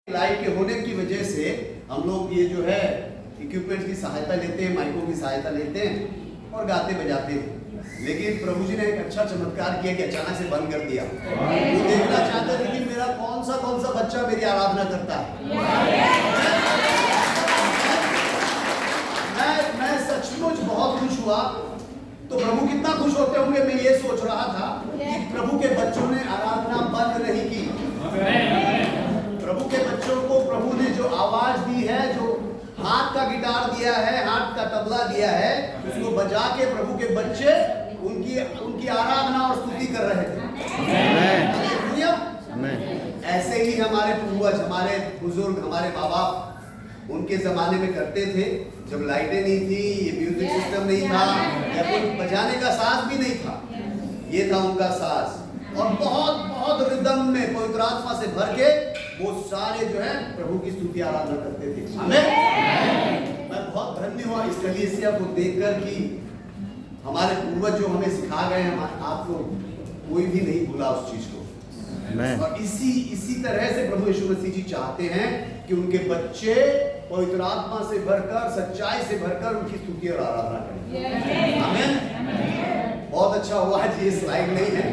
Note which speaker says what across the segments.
Speaker 1: Live के होने की वजह से हम लोग ये जो है इक्विपमेंट की सहायता लेते हैं, माइकों की सहायता लेते हैं और गाते बजाते हैं। लेकिन प्रभु जी ने एक अच्छा चमत्कार किया कि अचानक से बंद कर दिया। वो देखना चाहते थे कि मेरा कौन सा बच्चा मेरी आराधना करता है। मैं सचमुच बहुत खुश हुआ। तो प्रभु कितना खुश होते होंगे, मैं ये सोच रहा था कि प्रभु के बच्चों ने आराधना बंद नहीं की। प्रभु के बच्चों को प्रभु ने जो आवाज दी है, जो हाथ का गिटार दिया है, हाथ का तबला दिया है, उसको बजा के प्रभु के बच्चे उनकी आराधना और स्तुति कर रहे थे। ऐसे ही हमारे पूर्वज, हमारे बुजुर्ग, हमारे माँ बाप उनके जमाने में करते थे, जब लाइटें नहीं थी, ये म्यूजिक सिस्टम नहीं था, या कोई बजाने का साज भी नहीं था। ये था उनका साज, और बहुत बहुत रिदम में पवित्र आत्मा से भर के वो सारे जो है प्रभु की स्तुति आराधना करते थे। आमीन। मैं बहुत धन्य हुआ इस कलीसिया को देखकर कि हमारे पूर्वज जो हमें सिखा गए हैं, आप लोग कोई भी नहीं भूला उस चीज को। और इसी तरह से प्रभु यीशु मसीह जी चाहते हैं कि उनके बच्चे पवित्र आत्मा से भरकर, सच्चाई से भरकर उनकी स्तुति और आराधना करें। आमीन। बहुत अच्छा हुआ आज ये स्लाइड नहीं है,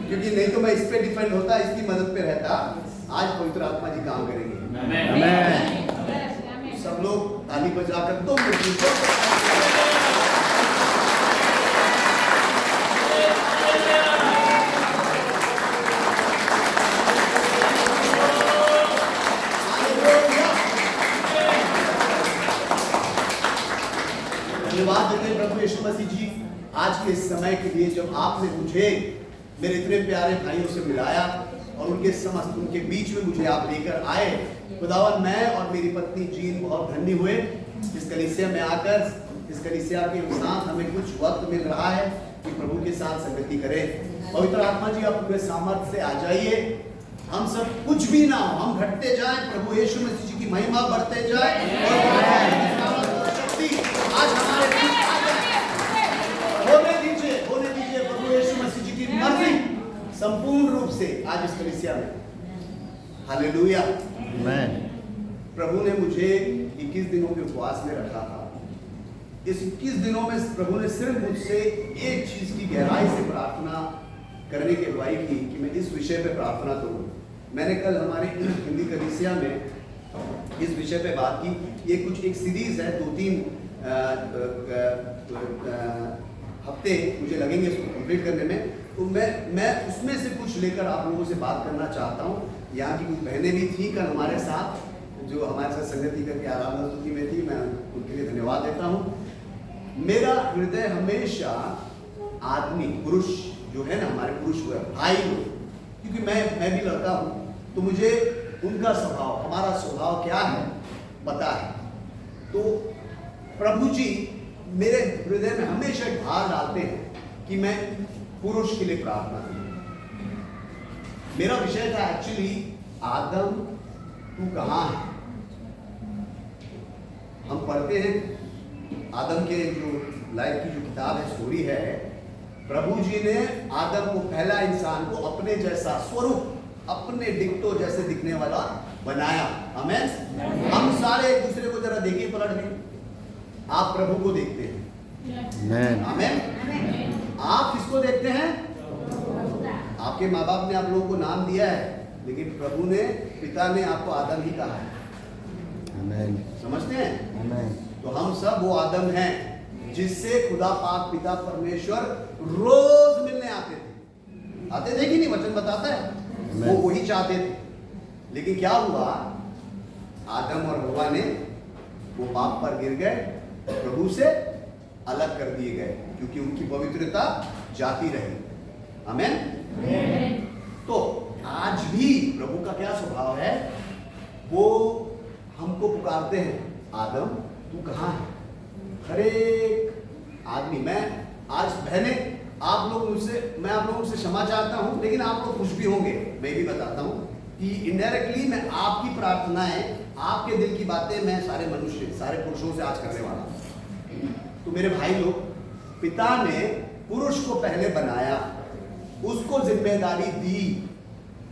Speaker 1: क्योंकि नहीं तो मैं इस पे डिपेंड होता, इसकी मदद पे रहता। आज पवित्र आत्मा जी काम करेंगे। आमीन। सब लोग ताली बजाकर 2 मिनट धन्यवाद देते हैं प्रभु यीशु मसीह जी आज के इस समय के लिए, जब आपने मुझे मेरे इतने प्यारे भाइयों से मिलाया और उनके बीच में मुझे आप लेकर आए। खुदावन, मैं और मेरी पत्नी जीन बहुत धन्य हुए इस कलीसिया में आकर। इस कलीसिया के साथ हमें कुछ वक्त मिल रहा है कि प्रभु के साथ संगति करें। पवित्र आत्मा जी, आप पूरे सामर्थ्य से आ जाइए। हम सब कुछ भी ना हो, हम घटते जाएं, प्रभु यीशु मसीह जी की महिमा बढ़ते जाए और शक्ति आज हमारे बीच आ जाए। होने दीजिए प्रभु यीशु मसीह जी की मर्जी संपूर्ण रूप से आज इस कलीसिया में। हालेलुया। प्रभु ने मुझे 21 दिनों के उपवास में रखा था। इस 21 दिनों में प्रभु ने सिर्फ मुझसे एक चीज की गहराई से प्रार्थना करने की अगुवाई की कि मैं इस विषय पे प्रार्थना करूं। मैंने कल हमारे हिंदी कलीसिया में इस विषय पे बात की। ये कुछ एक सीरीज है, 2-3 हफ्ते मुझे लगेंगे इसको कंप्लीट करने में। तो मैं उसमें से कुछ लेकर आप लोगों से बात करना चाहता हूँ। यहाँ की कुछ बहनें भी थी कल हमारे साथ, जो हमारे साथ संगति करके आराधना स्तुति में थी। मैं उनके लिए धन्यवाद देता हूँ। मेरा हृदय हमेशा आदमी, पुरुष जो है ना, हमारे पुरुष हुए भाई लोग, क्योंकि मैं भी लड़का हूँ, तो मुझे उनका स्वभाव, हमारा स्वभाव क्या है पता है। तो प्रभु जी मेरे हृदय में हमेशा एक भार डालते हैं कि मैं पुरुष के लिए प्रार्थना करूं। मेरा विषय था एक्चुअली, आदम तू कहां है। हम पढ़ते हैं आदम के जो लाइफ की जो किताब है, स्टोरी है, प्रभु जी ने आदम को, पहला इंसान को अपने जैसा स्वरूप, अपने डिक्टो जैसे दिखने वाला बनाया। आमीन। हम सारे एक दूसरे को जरा देखिए, पलट के आप प्रभु को देखते हैं। आमीन। आप किसको देखते हैं? आपके माँ बाप ने आप लोगों को नाम दिया है, लेकिन प्रभु ने, पिता ने आपको आदम ही कहा है। आमीन। समझते हैं? आमीन। तो हम सब वो आदम हैं जिससे खुदा पाक पिता परमेश्वर रोज मिलने आते थे कि नहीं? वचन बताता है वो वही चाहते थे। लेकिन क्या हुआ, आदम और हव्वा ने वो पाप पर गिर गए, प्रभु से अलग कर दिए गए, क्योंकि उनकी पवित्रता जाती रही। आमीन। तो आज भी प्रभु का क्या स्वभाव है, वो हमको पुकारते हैं, आदम तू कहां है। हर एक आदमी, मैं आज बहने, आप लोग मुझसे, मैं आप लोगों से क्षमा चाहता हूं, लेकिन आप लोग खुश भी होंगे। मैं भी बताता हूं कि इनडायरेक्टली मैं आपकी प्रार्थनाएं, आपके दिल की बातें मैं सारे मनुष्य, सारे पुरुषों से आज करने वाला हूं। तो मेरे भाई लोग, पिता ने पुरुष को पहले बनाया, उसको जिम्मेदारी दी,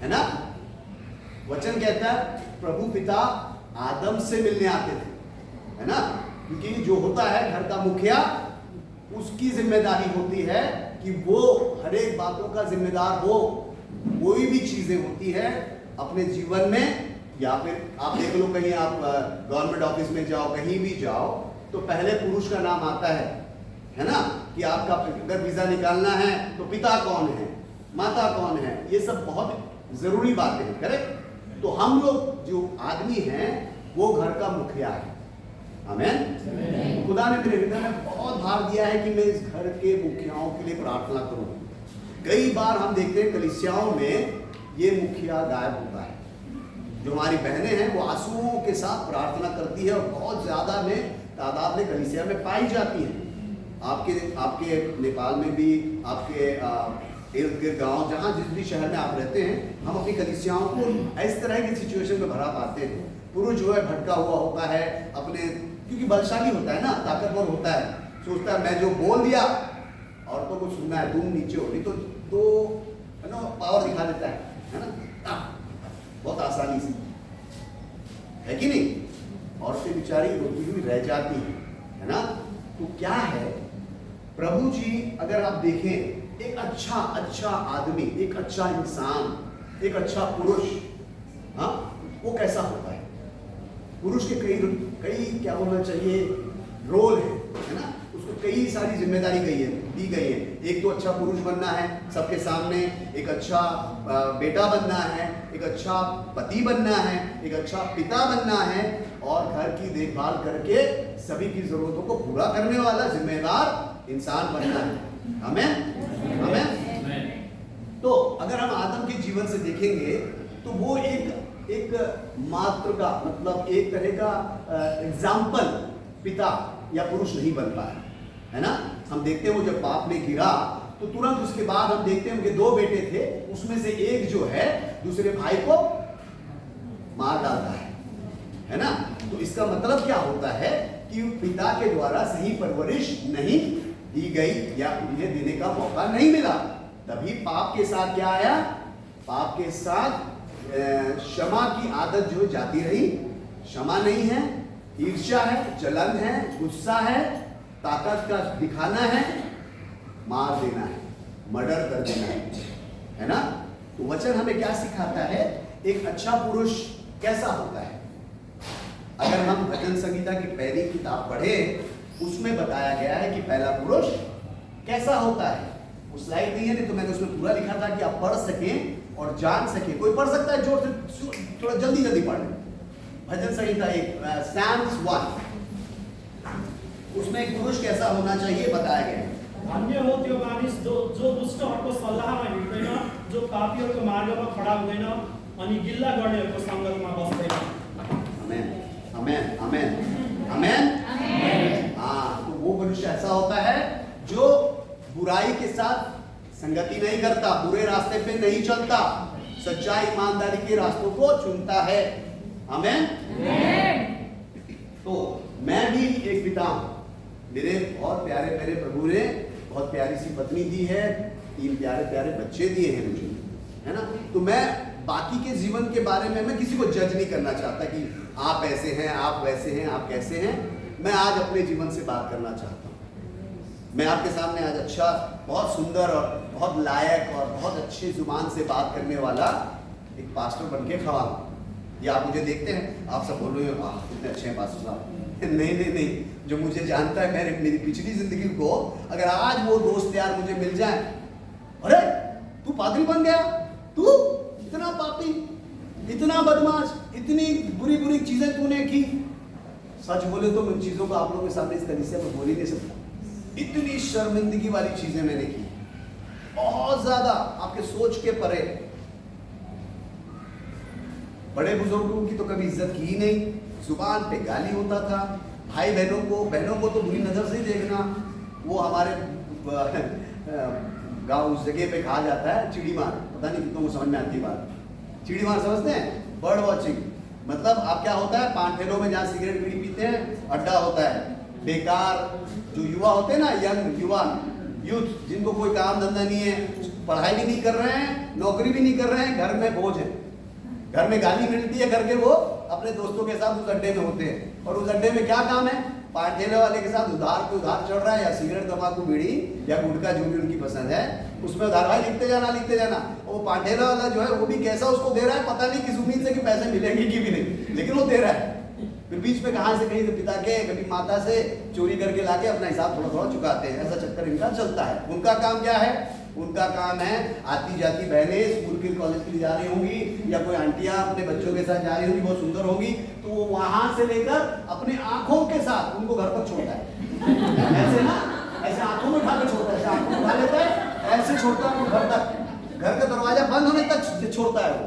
Speaker 1: है ना। वचन कहता है प्रभु पिता आदम से मिलने आते थे, है ना, क्योंकि जो होता है घर का मुखिया, उसकी जिम्मेदारी होती है कि वो हर एक बातों का जिम्मेदार हो। कोई भी चीजें होती है अपने जीवन में, या फिर आप देख लो कहीं आप गवर्नमेंट ऑफिस में जाओ, कहीं भी जाओ, तो पहले पुरुष का नाम आता है ना, कि आपका अगर वीजा निकालना है तो पिता कौन है, माता कौन है, ये सब बहुत जरूरी बातें हैं, करेक्ट। तो हम लोग जो आदमी हैं वो घर का मुखिया है। आमीन। खुदा ने मेरे हृदय में बहुत भार दिया है कि मैं इस घर के मुखियाओं के लिए प्रार्थना करूं। कई बार हम देखते हैं कलीसियाओं में ये मुखिया गायब होता है। जो हमारी बहनें हैं वो आंसुओं के साथ प्रार्थना करती है और बहुत ज्यादा में तादाद में कलीसिया में पाई जाती है। आपके नेपाल में भी, आपके इर्द गिर्द गाँव, जहाँ जिस भी शहर में आप रहते हैं, हम अपनी कलीसियाओं को इस तरह की सिचुएशन में भरा पाते हैं। पुरुष जो है भटका हुआ होता है अपने, क्योंकि बलशाली होता है ना, ताकतवर होता है, सोचता है मैं जो बोल दिया औरतों को सुनना है, तुम नीचे हो, नहीं तो है ना पावर दिखा देता है ना, बहुत आसानी से, है कि नहीं। औरतें बेचारी रोती हुई रह जाती है ना। तो क्या है, प्रभु जी अगर आप देखें, एक अच्छा आदमी, एक अच्छा इंसान, एक अच्छा पुरुष, हाँ, वो कैसा होता है। पुरुष के कई क्या बोलना चाहिए रोल है ना, उसको कई सारी जिम्मेदारी दी गई है। एक तो अच्छा पुरुष बनना है सबके सामने, एक अच्छा बेटा बनना है, एक अच्छा पति बनना है, एक अच्छा पिता बनना है, और घर की देखभाल करके सभी की जरूरतों को पूरा करने वाला जिम्मेदार इंसान बनना है। आमीन, आमीन। तो अगर हम आदम के जीवन से देखेंगे तो वो एक मात्र का मतलब एक तरह का एग्जाम्पल पिता या पुरुष नहीं बन पाया, है ना। हम देखते हैं वो जब पाप में गिरा तो तुरंत उसके बाद हम देखते हैं उनके 2 बेटे थे, उसमें से एक जो है दूसरे भाई को मार डालता है ना। तो इसका मतलब क्या होता है कि पिता के द्वारा सही परवरिश नहीं दी गई या उन्हें देने का मौका नहीं मिला। तभी पाप के साथ क्या आया, पाप के साथ क्षमा की आदत जो जाती रही। क्षमा नहीं है, ईर्ष्या है, जलन है, गुस्सा है, ताकत का दिखाना है, मार देना है, मर्डर कर देना है ना। तो वचन हमें क्या सिखाता है, एक अच्छा पुरुष कैसा होता है। अगर हम भजन संहिता की पहली किताब पढ़े, उसमें बताया गया है कि पहला पुरुष कैसा होता है। वो स्लाइड नहीं है, नहीं तो मैंने उसमें पूरा लिखा था कि आप पढ़ सकें और जान सकें। कोई पढ़ सकता है जोर से, थोड़ा जल्दी पढ़ लें। भजन संहिता 1 Psalms 1, उसमें एक पुरुष कैसा होना चाहिए बताया गया है।
Speaker 2: धन्य हो त्यो मानिस जो दुष्टहरूको सल्लाहमा हिँड्दैन, जो पापीहरूको मार्गमा खडा हुँदैन, अनि गिल्ला गर्नेहरूको सङ्गतमा बस्दैन।
Speaker 1: आमेन, आमेन, आमेन, आमेन। हाँ, तो वो मनुष्य ऐसा होता है जो बुराई के साथ संगति नहीं करता, बुरे रास्ते पे नहीं चलता, सच्चाई ईमानदारी के रास्तों को चुनता है। आमेन। तो मैं भी एक पिता हूं, मेरे बहुत प्यारे मेरे प्रभु ने बहुत प्यारी सी पत्नी दी है, 3 प्यारे प्यारे बच्चे दिए हैं मुझे, है ना। तो मैं बाकी के जीवन के बारे में मैं किसी को जज नहीं करना चाहता कि आप ऐसे हैं, आप वैसे हैं, आप कैसे हैं। मैं आज अपने जीवन से बात करना चाहता हूँ। मैं आपके सामने आज अच्छा, बहुत सुंदर और बहुत लायक और बहुत अच्छी जुबान से बात करने वाला एक पास्टर बन के खड़ा हूँ। ये आप मुझे देखते हैं, आप सब बोल रहे हो कितने अच्छे हैं पास्टर साहब। नहीं, जो मुझे जानता है, मेरी पिछली जिंदगी को अगर आज वो दोस्त यार मुझे मिल जाए, अरे तू पादरी बन गया, तू इतना पापी, इतना बदमाश, इतनी बुरी बुरी चीजें तूने की। सच बोले तो उन चीजों को आप लोगों के सामने इस कलीसिया में बोल ही नहीं सकता। इतनी शर्मिंदगी वाली चीजें मैंने की, बहुत ज्यादा, आपके सोच के परे। बड़े बुजुर्गों की तो कभी इज्जत की ही नहीं, जुबान पे गाली होता था। भाई बहनों को तो बुरी नजर से ही देखना। वो हमारे गांव उस जगह पे कहा जाता है चिड़ीमार, पता नहीं कितनों को समझ में आती बात। चिड़ीमार समझते हैं, बर्ड वॉचिंग। मतलब आप क्या होता है, पांठेलों में जहाँ सिगरेट बीड़ी पीते हैं अड्डा होता है। बेकार जो युवा होते हैं ना, यंग युवा यूथ, जिनको कोई काम धंधा नहीं है, पढ़ाई भी नहीं कर रहे हैं, नौकरी भी नहीं कर रहे हैं, घर में बोझ है, घर में गाली मिलती है करके वो अपने दोस्तों के साथ उस अड्डे में होते हैं। और उस अड्डे में क्या काम है, पान ठेले वाले के साथ उधार पे उधार चढ़ रहा है, या सिगरेट तंबाकू बीड़ी या गुटखा जो भी उनकी पसंद है उसमें उधार भाई लिखते जाना लिखते जाना। और वो पान ठेला वाला जो है वो भी कैसा उसको दे रहा है पता नहीं, किस उम्मीद से कि पैसे मिलेंगे कि भी नहीं, लेकिन वो दे रहा है। फिर बीच में कहाँ से कहीं से पिता के कभी माता से चोरी करके लाके अपना हिसाब थोड़ा थोड़ा चुकाते हैं। ऐसा चक्कर इनका चलता है। उनका काम क्या है, उनका काम है आती जाती बहनें स्कूल के कॉलेज के लिए जा रही होंगी, या कोई आंटियां अपने बच्चों के साथ जा रही होंगी, बहुत सुंदर होगी, तो वो वहां से लेकर अपने आंखों के साथ उनको घर तक छोड़ता है। ऐसे ना, ऐसे आंखों में उठा के छोड़ता है, ऐसे आंखों में उठा लेता है, ऐसे छोड़ता है घर तक, घर का दरवाजा बंद होने तक छोड़ता है वो।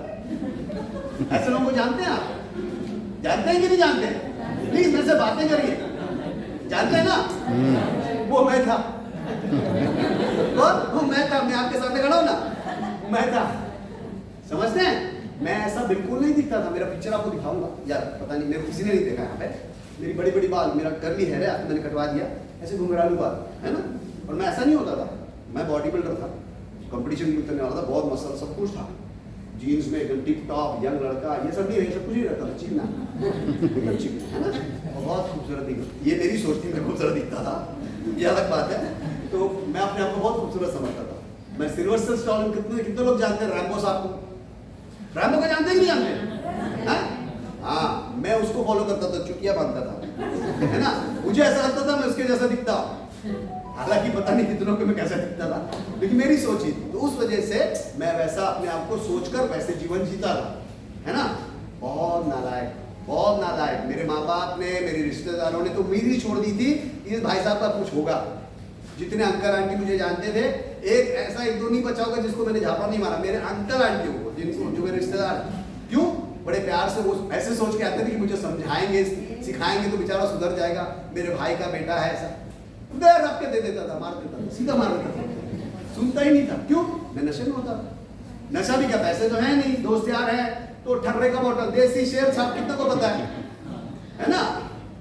Speaker 1: ऐसे लोगों को जानते हैं आप? जानते हैं कि नहीं जानते? प्लीज मेरे से बातें करिए। जानते हैं ना? वो मैं था, वो मैं था, मैं आपके सामने खड़ा हूं ना, मैं था। समझते हैं? मैं ऐसा बिल्कुल नहीं दिखता था। मेरा पिक्चर आपको दिखाऊंगा यार, पता नहीं मेरे किसी ने नहीं देखा यहाँ पे। मेरी बड़ी बड़ी बाल, मेरा कर्ली हेयर है, मैंने कटवा दिया, ऐसे घुंघरालू बाल है ना। और मैं ऐसा नहीं होता था, मैं बॉडी बिल्डर था, कंपटीशन भी करने वाला था, बहुत मसल सब कुछ था, जीन्स में एकदम टिप टॉप यंग लड़का, ये सब नहीं, सब कुछ नहीं रहता था, चिकना एकदम चिकना है ना, और बहुत खूबसूरत दिखता। ये मेरी सोच थी, मैं खूबसूरत दिखता था, ये अलग बात है। तो मैं अपने आप को बहुत खूबसूरत समझता था। मैं सिल्वेस्टर स्टैलोन, कितने लोग जानते हैं रैम्बो साहब को? रैम्बो को जानते हैं कि नहीं जानते? हाँ, मैं उसको फॉलो करता था, चुटिया बांधता था, है ना। मुझे ऐसा लगता था मैं उसके जैसा दिखता, हालांकि पता नहीं कितनों को मैं कैसा दिखता था, लेकिन मेरी सोच ही थी। तो उस वजह से मैं वैसा अपने आप को सोचकर वैसे जीवन जीता था, है ना। बहुत नालायक, बहुत नालायक। मेरे माँ बाप ने, मेरे रिश्तेदारों ने तो उम्मीद ही छोड़ दी थी इस भाई साहब का कुछ होगा। जितने अंकल आंटी मुझे जानते थे, एक ऐसा एक दो नहीं बचा होगा जिसको मैंने झापा नहीं मारा। मेरे अंकल आंटी को, जिनको जो मेरे रिश्तेदार, क्यों बड़े प्यार से वो ऐसे सोच के आते थे कि मुझे समझाएंगे सिखाएंगे तो बेचारा सुधर जाएगा, मेरे भाई का बेटा है, ऐसा देर रख के दे देता था, मार देता था, सीधा मार देता था, सुनता ही नहीं था। क्यों? मैं नशे में होता था। नशा भी क्या, पैसे तो है नहीं, दोस्त यार है तो ठर्रे का बोतल, देसी शेर साहब कितना को पता है ना।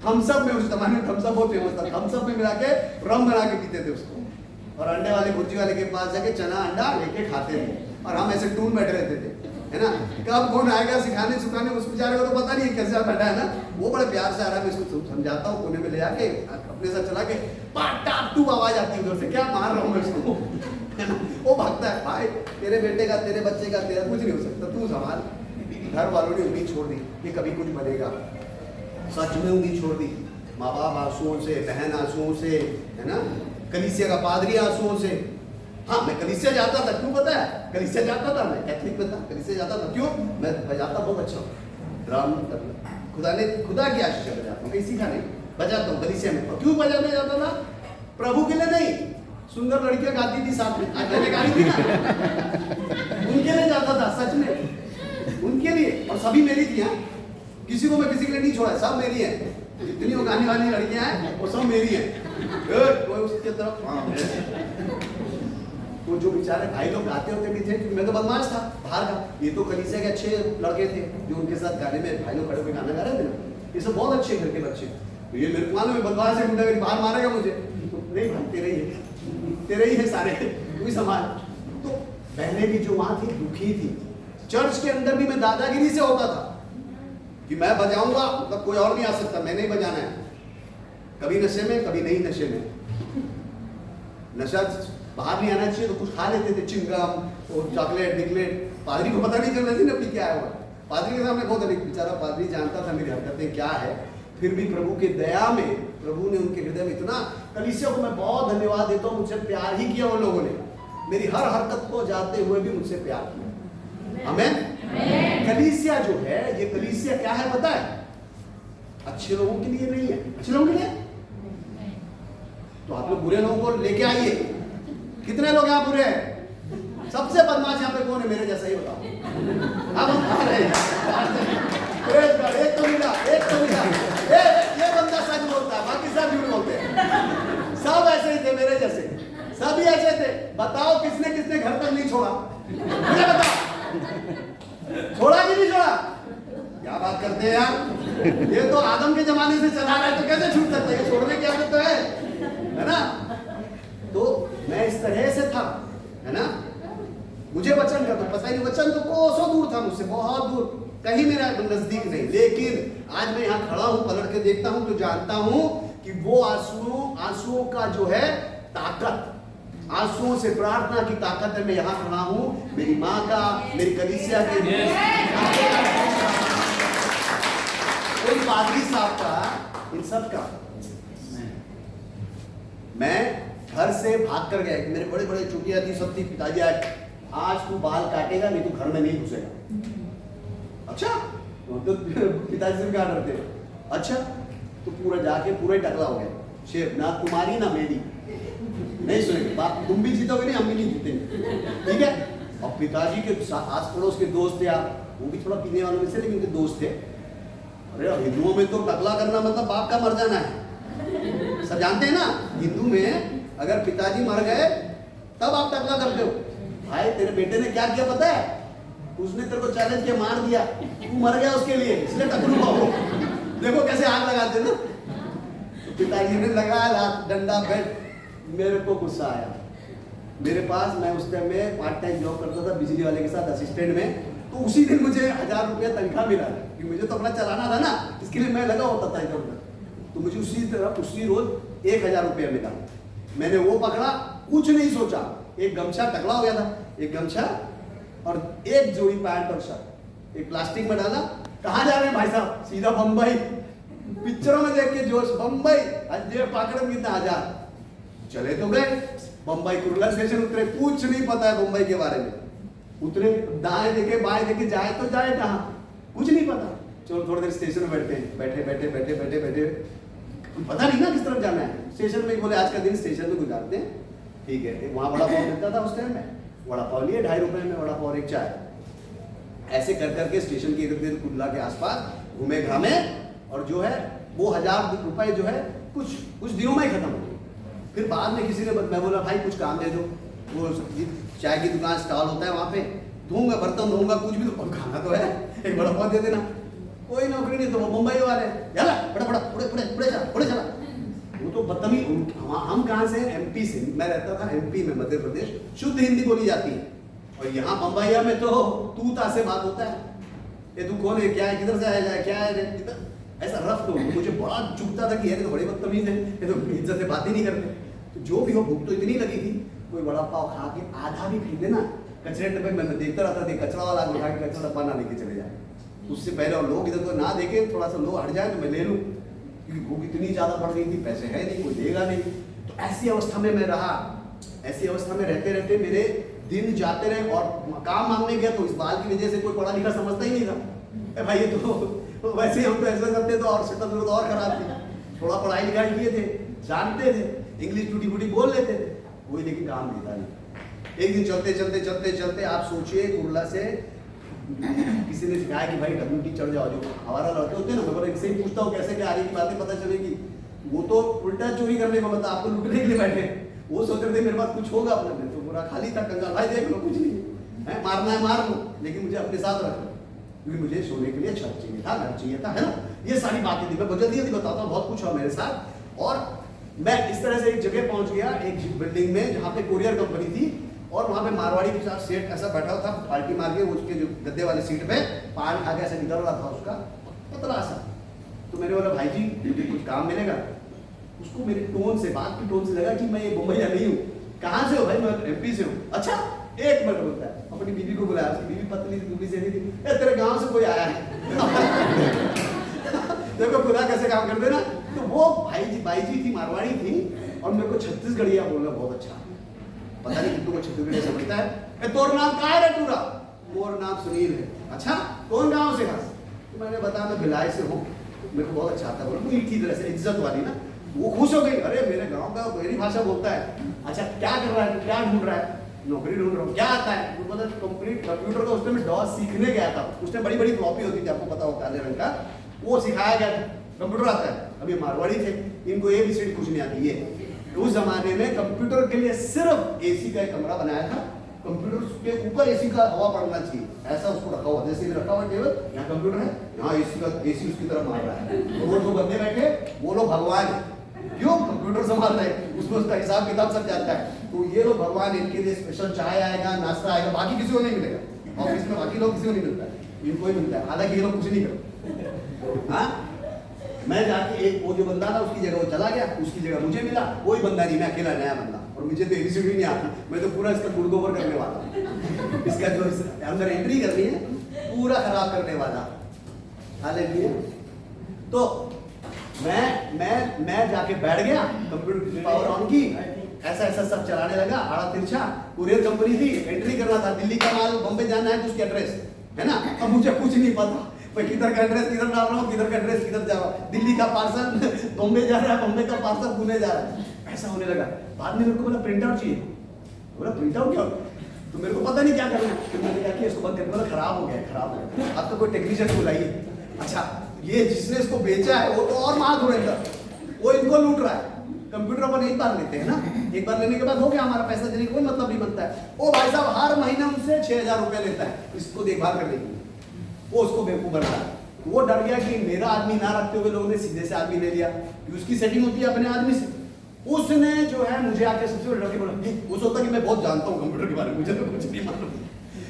Speaker 1: थम्सअप में, उस जमाने में थम्सअप बहुत फेमस था, थम्सअप में मिला के रम बना के पीते थे उसको, और अंडे वाले भुर्जी वाले के पास जाके चना अंडा लेके खाते थे, और हम ऐसे टून बैठे रहते थे, है ना। कब कौन आएगा सिखाने सुखाने, उस बेचारे को तो पता नहीं है कैसे बैठा है ना। वो बड़े प्यार से आ रहा है, मैं इसको समझाता हूँ, कोने में ले आके अपने साथ चला के टू आवाज आती है उधर से, क्या मार रहा हूँ मैं उसको, है ना। वो भागता है, भाई तेरे बेटे का, तेरे बच्चे का, तेरा कुछ नहीं हो सकता, तू संभाल। घर वालों ने उम्मीद छोड़ दी कि कभी कुछ बनेगा, सच में उम्मीद छोड़ दी। माँ बाप आंसुओं से, बहन आंसुओं से, है ना, कलीसिया का पादरी आंसुओं से। हाँ, मैं कलीसिया जाता था, क्यों पता है? कलीसिया जाता था, मैं कैथलिक में था, कलीसिया जाता था, क्यों? मैं बजाता बहुत अच्छा हूँ, ड्रम तबला, खुदा की आशीष से बजाता हूँ, कहीं सीखा नहीं, बजाता हूँ कलीसिया में। क्यों बजाने जाता था? प्रभु के लिए नहीं, सुंदर लड़कियां गाती थी साथ में, आज मैंने गाई थी ना, उनके लिए जाता था, सच में उनके लिए। और सभी मेरी थी, किसी को मैं किसी के लिए नहीं छोड़ा, सब मेरी है, जितनी वो गाने वाली लड़कियां हैं वो सब मेरी है। कोई उसके तरफ तो जो बेचारे भाई लोग गाते होते भी थे, क्योंकि मैं तो बदमाश था बाहर का, ये तो कलीसिया के अच्छे लड़के थे जो उनके साथ गाने में भाई लोग खड़े होकर गाना गा रहे थे ना, ये सब बहुत अच्छे घर के बच्चे। तो ये मेरे मालूम है बदमाश है, गुंडा मेरी बाहर मारेगा मुझे, तो नहीं भाई तेरे ही है, तेरे ही है सारे, तू ही संभाल। तो पहले भी जो वहां थी दुखी थी। चर्च के अंदर भी मैं दादागिरी से होता था कि मैं बजाऊंगा, मतलब कोई और नहीं आ सकता, मैंने ही बजाना है, कभी नशे में कभी नहीं नशे में। नशा बाहर नहीं आना चाहिए तो कुछ खा लेते थे, चिंगम और चॉकलेट निकलेट। पादरी को पता नहीं चल रही थी ना पी क्या है। पादरी के सामने बहुत अधिक, बेचारा पादरी जानता था मेरी हरकतें क्या है, फिर भी प्रभु की दया में, प्रभु ने उनके हृदय में इतना, कलीसिया को मैं बहुत धन्यवाद देता हूँ, मुझसे प्यार ही किया उन लोगों ने, मेरी हर हरकत को जाते हुए भी मुझसे प्यार किया। आमीन। कलीसिया जो है, ये कलीसिया क्या है पता है? अच्छे लोगों के लिए नहीं है। अच्छे लोगों के लिए तो आप लोग बुरे लोगों को लेके आइए। कितने लोग यहाँ बुरे हैं? सबसे बदमाश यहाँ पे कौन है? मेरे जैसा ही बताओ। अब हम आ रहे हैं, एक तो मिला, एक तो मिला। ये बंदा सच बोलता है, बाकी सब झूठ बोलते हैं। सब ऐसे ही थे मेरे जैसे, सभी ऐसे थे। बताओ किसने किसने घर तक नहीं छोड़ा? मुझे बताओ, छोड़ा कि नहीं छोड़ा? क्या बात करते हैं यार, ये तो आदम के जमाने से चला रहा है, तो कैसे छूट सकता है? ये छोड़ने की आदत तो है ना। तो मैं इस तरह से था, है ना। मुझे वचन का तो पता ही नहीं, वचन तो कोसों दूर था मुझसे, बहुत दूर। कहीं मेरा नजदीक नहीं। लेकिन आज मैं यहाँ खड़ा हूँ, पलट के देखता हूँ तो जानता हूँ कि वो आंसुओं का जो है ताकत, आंसुओं से प्रार्थना की ताकत है। मैं यहाँ खड़ा हूँ, मेरी माँ का, मेरी कलीसिया के, कोई पादरी साहब का, इन सब का। मैं घर से भाग कर गया, मेरे बड़े बड़े छुट्टियां थी, सब थी। पिताजी आज तू बाल काटेगा नहीं तो घर में नहीं घुसेगा। अच्छा, तो पिताजी से क्या डरते? अच्छा, तो पूरा जाके पूरा ही टकला हो गया। शेफ ना तुम्हारी ना मेरी, नहीं सुनेंगे बात, तुम भी जीतोगे नहीं, हम भी नहीं जीतेंगे, ठीक है। और पिताजी के आस पड़ोस के दोस्त थे, आप वो भी थोड़ा पीने वालों में से, लेकिन उनके दोस्त थे। अरे हिंदुओं में तो टकला करना मतलब बाप का मर जाना है, सब जानते हैं ना। हिंदू में अगर पिताजी मर गए तब आप टकला करते हो। भाई तेरे बेटे ने क्या किया पता है? उसने तेरे को चैलेंज किया, मार दिया, तू मर गया उसके लिए, इसलिए टकलू हो। देखो कैसे आग लगाते ना। तो पिताजी ने लगाया हाथ, डंडा पे। मेरे को गुस्सा आया। मेरे पास, मैं उस टाइम में पार्ट टाइम जॉब करता था बिजली वाले के साथ असिस्टेंट में। तो उसी दिन मुझे 1000 रुपया तनख्वाह मिला, क्योंकि मुझे तो अपना चलाना था ना, इसके लिए मैं लगा होता था इधर उधर। तो मुझे उसी रोज 1000 रुपया मिला। मैंने वो पकड़ा, कुछ नहीं सोचा, एक गमछा टकला हो गया था, एक गमछा और एक जोड़ी पैंट और शर्ट एक प्लास्टिक में डाला। कहाँ जा रहे हैं भाई साहब? सीधा बंबई। पिक्चरों में देख के जोश, बंबई अजय पाकड़म कितना 1000। चले तो गए बंबई, कुर्ला स्टेशन उतरे, कुछ नहीं पता है बंबई के बारे में। उतरे, दाएं देखे बाएं देखे, जाए तो जाए कहाँ, कुछ नहीं पता। चलो थोड़ी देर स्टेशन में बैठते हैं, बैठे पता नहीं ना किस तरफ जाना है। स्टेशन में बोले आज का दिन स्टेशन में गुजारते हैं, ठीक है। वहाँ वड़ा पाव मिलता था उस टाइम में, वड़ा पाव लिए 2.5 रुपए में, वड़ा पाव और एक चाय। ऐसे कर करके स्टेशन के इर्द गिर्द कुर्ला के आसपास घूमे घामे, और जो है वो 1000 रुपए जो है कुछ दिनों में ही खत्म हो गए। फिर बाद में किसी ने, मैं बोला भाई कुछ काम दे दो, वो चाय की दुकान स्टॉल होता है वहाँ पे, धोऊंगा बर्तन धोऊंगा, कुछ भी तो खाना तो है, एक बड़ा पाव दे देना। कोई नौकरी नहीं, तो वो मुंबई वाले चला फटाफट चला। वो तो बदतमीज। हम कहाँ से? एमपी से। मैं रहता था एमपी में, मध्य प्रदेश, शुद्ध हिंदी बोली जाती है। और यहाँ बम्बईया में तो तू ता से बात होता है। ये तू कौन है, क्या है, किधर से आया है, क्या है, ऐसा रफ। तो मुझे बड़ा चुभता था कि ये तो बड़े बदतमीज है, ये तो इज्जत से बात ही नहीं करते। तो जो भी हो, भूख तो इतनी लगी थी, कोई बड़ा पाव खा के आधा भी खरीदे ना, कचरे डब्बे में मैं देखता रहता था, कचरा वाला उठा के कचरा डब्बा ना लेके चले जाए। उससे पहले और लोग इधर तो ना देखे, थोड़ा सा लोग हट जाए तो मैं ले लूँ, क्योंकि भूख इतनी ज़्यादा बढ़ गई थी, पैसे है नहीं, कोई देगा नहीं। तो ऐसी अवस्था में मैं रहा। ऐसी अवस्था में रहते रहते मेरे दिन जाते रहे। और काम मांगने गया तो इस बाल की वजह से कोई पढ़ा लिखा समझता ही नहीं था। भाई ये तो वैसे हम तो ऐसा करते तो और शक्ल सूरत और खराब थी। थोड़ा पढ़ाई लिखाई किए थे, जानते थे, इंग्लिश टूटी फूटी बोल लेते थे, कोई लेकिन काम देता नहीं। एक दिन चलते आप सोचिए, कुर्ला से किसी ने सिखाया कि भाई WT चढ़ जाओ, जो हमारा लड़के होते हैं ना, मैं इनसे ही पूछता हूँ कैसे क्या आगे की बातें पता चलेगी। वो तो उल्टा चोरी करने को, मतलब आपको लूटने के लिए बैठे। वो सोच रहे थे मेरे पास कुछ होगा अपने में, तो पूरा खाली था कंगाल। भाई देख लो, कुछ नहीं है, मारना है मार लो, लेकिन मुझे अपने साथ रख लो, क्योंकि मुझे सोने के लिए छत चाहिए था, घर चाहिए था, है ना। ये सारी बातें थी। मैं जल्दी जल्दी बताता हूँ, बहुत कुछ हुआ मेरे साथ। और मैं इस तरह से एक जगह पहुंच गया, एक बिल्डिंग में जहाँ पे कोरियर कंपनी थी, और वहाँ पे मारवाड़ी के साथ सेठ ऐसा बैठा था, पार्टी मार के उसके जो गद्दे वाले सीट पे पान खा के ऐसे निकल रहा था उसका, पतला सा। तो मैंने बोला भाई जी मुझे कुछ काम मिलेगा। उसको मेरे टोन से, बात की टोन से लगा कि मैं ये मुंबईया नहीं हूँ। कहाँ से हो भाई? मैं MP से हूँ। अच्छा, 1 मिनट बोलता है। अपनी बीवी को बुलाया, उसकी बीवी पतली दुबली से थी। तेरे गाँव से कोई आया है? देखो खुदा कैसे काम करते ना। तो वो बाई जी थी, मारवाड़ी थी, और मेरे को छत्तीसगढ़िया बोलना बहुत अच्छा, पता नहीं कितनों को छत्तीसगढ़िया समझता है। तोर नाम का है टूरा? मोर नाम सुनील है। अच्छा, कौन गांव से? तो मैंने बताया मैं भिलाई से हूँ। मेरे को बहुत अच्छा आता है, बोला मीठी तरह से, इज्जत वाली ना। वो खुश हो गई, अरे मेरे गांव का मेरी भाषा बोलता है। अच्छा क्या कर रहा है, क्या ढूंढ रहा है? नौकरी ढूंढ रहा हूँ। क्या आता है? तो पता कंप्लीट कंप्यूटर का, उस टाइम डॉस सीखने गया था। उस टाइम बड़ी बड़ी फ्लॉपी होती थी, आपको पता हो, काले रंग का, वो सिखाया गया था। कंप्यूटर आता है। अब ये मारवाड़ी थे, इनको ABCD कुछ नहीं आती है। उस जमाने में कंप्यूटर के लिए सिर्फ AC का एक कमरा बनाया था। कंप्यूटर के ऊपर AC का हवा पड़ना चाहिए, ऐसा उसको रखा हुआ, जैसे रखा हुआ टेबल, यहाँ कंप्यूटर है, यहाँ AC उसकी तरफ मार रहा है। तो वो जो बंदे बैठे, वो लोग भगवान है। क्यों? कंप्यूटर संभाल रहे हैं, उसमें उसका हिसाब किताब सब जाता है। तो ये लोग भगवान, इनके लिए स्पेशल चाय आएगा, नाश्ता आएगा, बाकी किसी को नहीं मिलेगा। ऑफिस में बाकी लोग किसी को नहीं मिलता है। इनको ही मिलता है, हालांकि ये लोग कुछ नहीं करते। हाँ, मैं जाके एक वो जो बंदा था उसकी जगह वो चला गया, उसकी जगह मुझे मिला, कोई बंदा नहीं, मैं अकेला नया बंदा, और मुझे तो एबीसीडी नहीं आता, मैं तो पूरा इसका गुड ओवर करने वाला हूं। इसका जो अंदर एंट्री करनी है पूरा खराब करने वाला। हालेलुया। तो मैं जाके बैठ गया, कंप्यूटर की पावर ऑन की, ऐसा ऐसा सब चलाने लगा, आड़ा तिरछा, कुरियर कंपनी थी, एंट्री करना था, दिल्ली का माल बॉम्बे जाना है तो उसकी एड्रेस है ना। अब मुझे कुछ नहीं पता, मैं किधर का एड्रेस किधर डाल रहा हूँ, किधर का एड्रेस किधर जा रहा हूँ, दिल्ली का पार्सल बॉम्बे जा रहा है, बॉम्बे का पार्सल पुणे जा रहा है, ऐसा होने लगा। बाद में मेरे को बोला प्रिंट आउट चाहिए, बोला प्रिंट आउट क्या होता है, तो मेरे को पता नहीं क्या करना है, तो मैंने कहा कि इसको बंद करके, बोला खराब हो गया, खराब हो गया, अब तो कोई टेक्नीशियन बुलाइए। अच्छा, ये जिसने इसको बेचा है वो तो और मार धोएगा, वो इनको लूट रहा है। कंप्यूटर अपन एक बार लेते हैं ना, एक बार लेने के बाद हो गया, हमारा पैसा देने का कोई मतलब नहीं बनता है। वो भाई साहब हर महीना उनसे 6,000 रुपए लेता है इसको देखभाल करने के लिए, वो उसको बेवकूफ बना रहा है। वो डर गया कि मेरा आदमी ना रखते हुए लोगों ने सीधे से आदमी ले लिया, कि उसकी सेटिंग होती है अपने आदमी से। उसने जो है मुझे आके सबसे बड़ा डर के बोला, वो सोचता कि मैं बहुत जानता हूँ कंप्यूटर के बारे में, मुझे तो कुछ नहीं मालूम।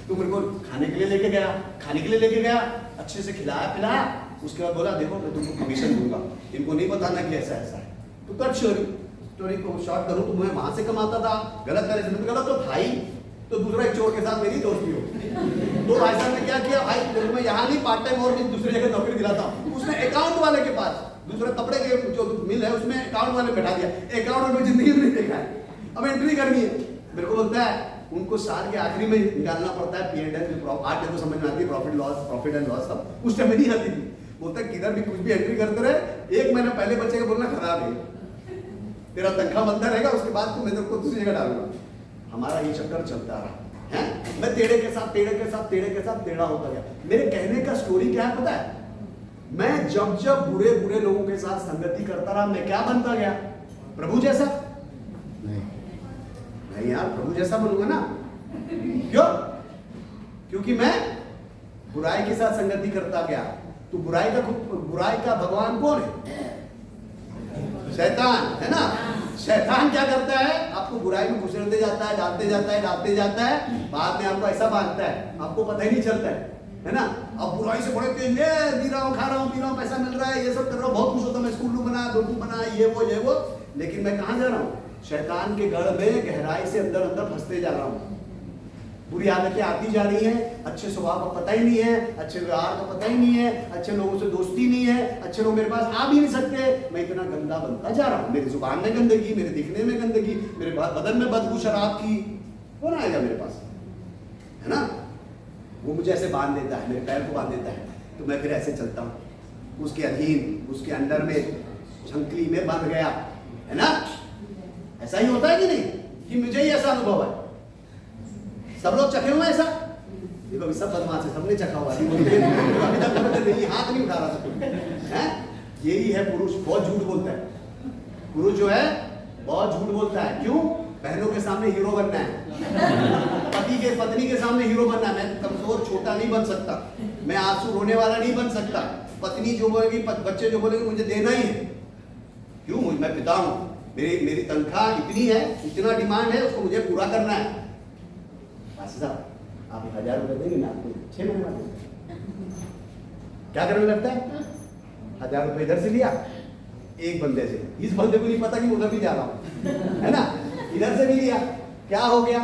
Speaker 1: तो मेरे को खाने के लिए लेके गया, खाने के लिए लेके गया, अच्छे से खिलाया पिलाया, उसके बाद बोला देखो मैं तुमको कमीशन दूंगा, इनको नहीं बताना कि ऐसा ऐसा है। तो कट स्टोरी को शॉर्ट करूं तो मैं वहां से कमाता था, गलत तरह से गलत तो भाई, तो दूसरा एक चोर के साथ मेरी दोस्ती हो। तो भाई साहब ने क्या किया, भाई तेरे मैं यहाँ नहीं पार्ट टाइम और भी दूसरी जगह नौकरी दिलाता हूँ, उसने अकाउंट वाले के पास, दूसरे कपड़े के जो मिल है उसमें अकाउंट वाले बैठा दिया, अकाउंट में जिंदगी में नहीं देखा है, अब एंट्री करनी है। मेरे को बोलता है उनको साल के आखिरी में निकालना पड़ता है P&L, आज तो समझ में आती है प्रॉफिट एंड लॉस, सब उस टाइम में नहीं आती थी। बोलता है किधर भी कुछ भी एंट्री करते रहे, 1 महीना पहले बच्चे का बोलना खराब है, तेरा तनख्वाह बनता रहेगा, उसके बाद तो मैं तेरे को दूसरी जगह डालूंगा। हमारा ये चक्कर चलता रहा है, मैं टेढ़े के साथ टेढ़ा होता गया। मेरे कहने का स्टोरी क्या है पता है, मैं जब जब बुरे बुरे लोगों के साथ संगति करता रहा, मैं क्या बनता गया, प्रभु जैसा नहीं यार, प्रभु जैसा बनूंगा ना। क्यों? क्योंकि मैं बुराई के साथ संगति करता गया। तो बुराई का भगवान कौन है? शैतान है ना। शैतान क्या करता है, आपको बुराई में घुसेड़ते जाता है, डालते जाता है, बाद में आपको ऐसा बांधता है, आपको पता ही नहीं चलता है ना। अब बुराई से बड़े तेज, ये पी रहा हूँ, खा रहा हूँ, पी रहा हूँ, पैसा मिल रहा है, ये सब कर रहा हूँ, बहुत खुश होता हूँ, मैं स्कूल बना, ये वो, लेकिन मैं कहाँ जा रहा हूँ, शैतान के गढ़ में गहराई से अंदर फंसते जा रहा हूँ। बुरी आदतें आती जा रही हैं, अच्छे स्वभाव का पता ही नहीं है, अच्छे व्यवहार का पता ही नहीं है, अच्छे लोगों से दोस्ती नहीं है, अच्छे लोग मेरे पास आ भी नहीं सकते, मैं इतना गंदा बनता जा रहा हूँ। मेरी जुबान में गंदगी, मेरे दिखने में गंदगी, मेरे बदन में बदबू शराब की, कौन आएगा मेरे पास, है ना। वो मुझे ऐसे बांध देता है, मेरे पैर को बांध देता है, तो मैं फिर ऐसे चलता हूँ, उसके अधीन, उसके अंडर में, झंकली में बंध गया, है ना। ऐसा ही होता है कि नहीं, कि मुझे ही ऐसा अनुभव है। सब लोग चखे हुए ऐसा, देखो सब बदमाश है, सबने चखा हुआ है, हाथ नहीं उठा रहा सब है। यही है पुरुष, बहुत झूठ बोलता है। पुरुष जो है बहुत झूठ बोलता है। क्यों? बहनों के सामने हीरो बनना है, पत्नी के सामने हीरो बनना है। मैं कमजोर छोटा नहीं बन सकता, मैं आंसू रोने वाला नहीं बन सकता। पत्नी जो बोलेगी, बच्चे जो बोलेंगे, मुझे देना ही है। क्यों? मैं पिता हूं, मेरी तनख्वाह इतनी है, इतना डिमांड है, उसको मुझे पूरा करना है। साहब आप 1,000 रुपए देंगे ना, आपको 6 महीने बाद क्या करने लगता है, 1,000 रुपए इधर से लिया एक बंदे से, इस बंदे को नहीं पता कि उधर भी जा रहा हूं, है ना, इधर से भी लिया, क्या हो गया,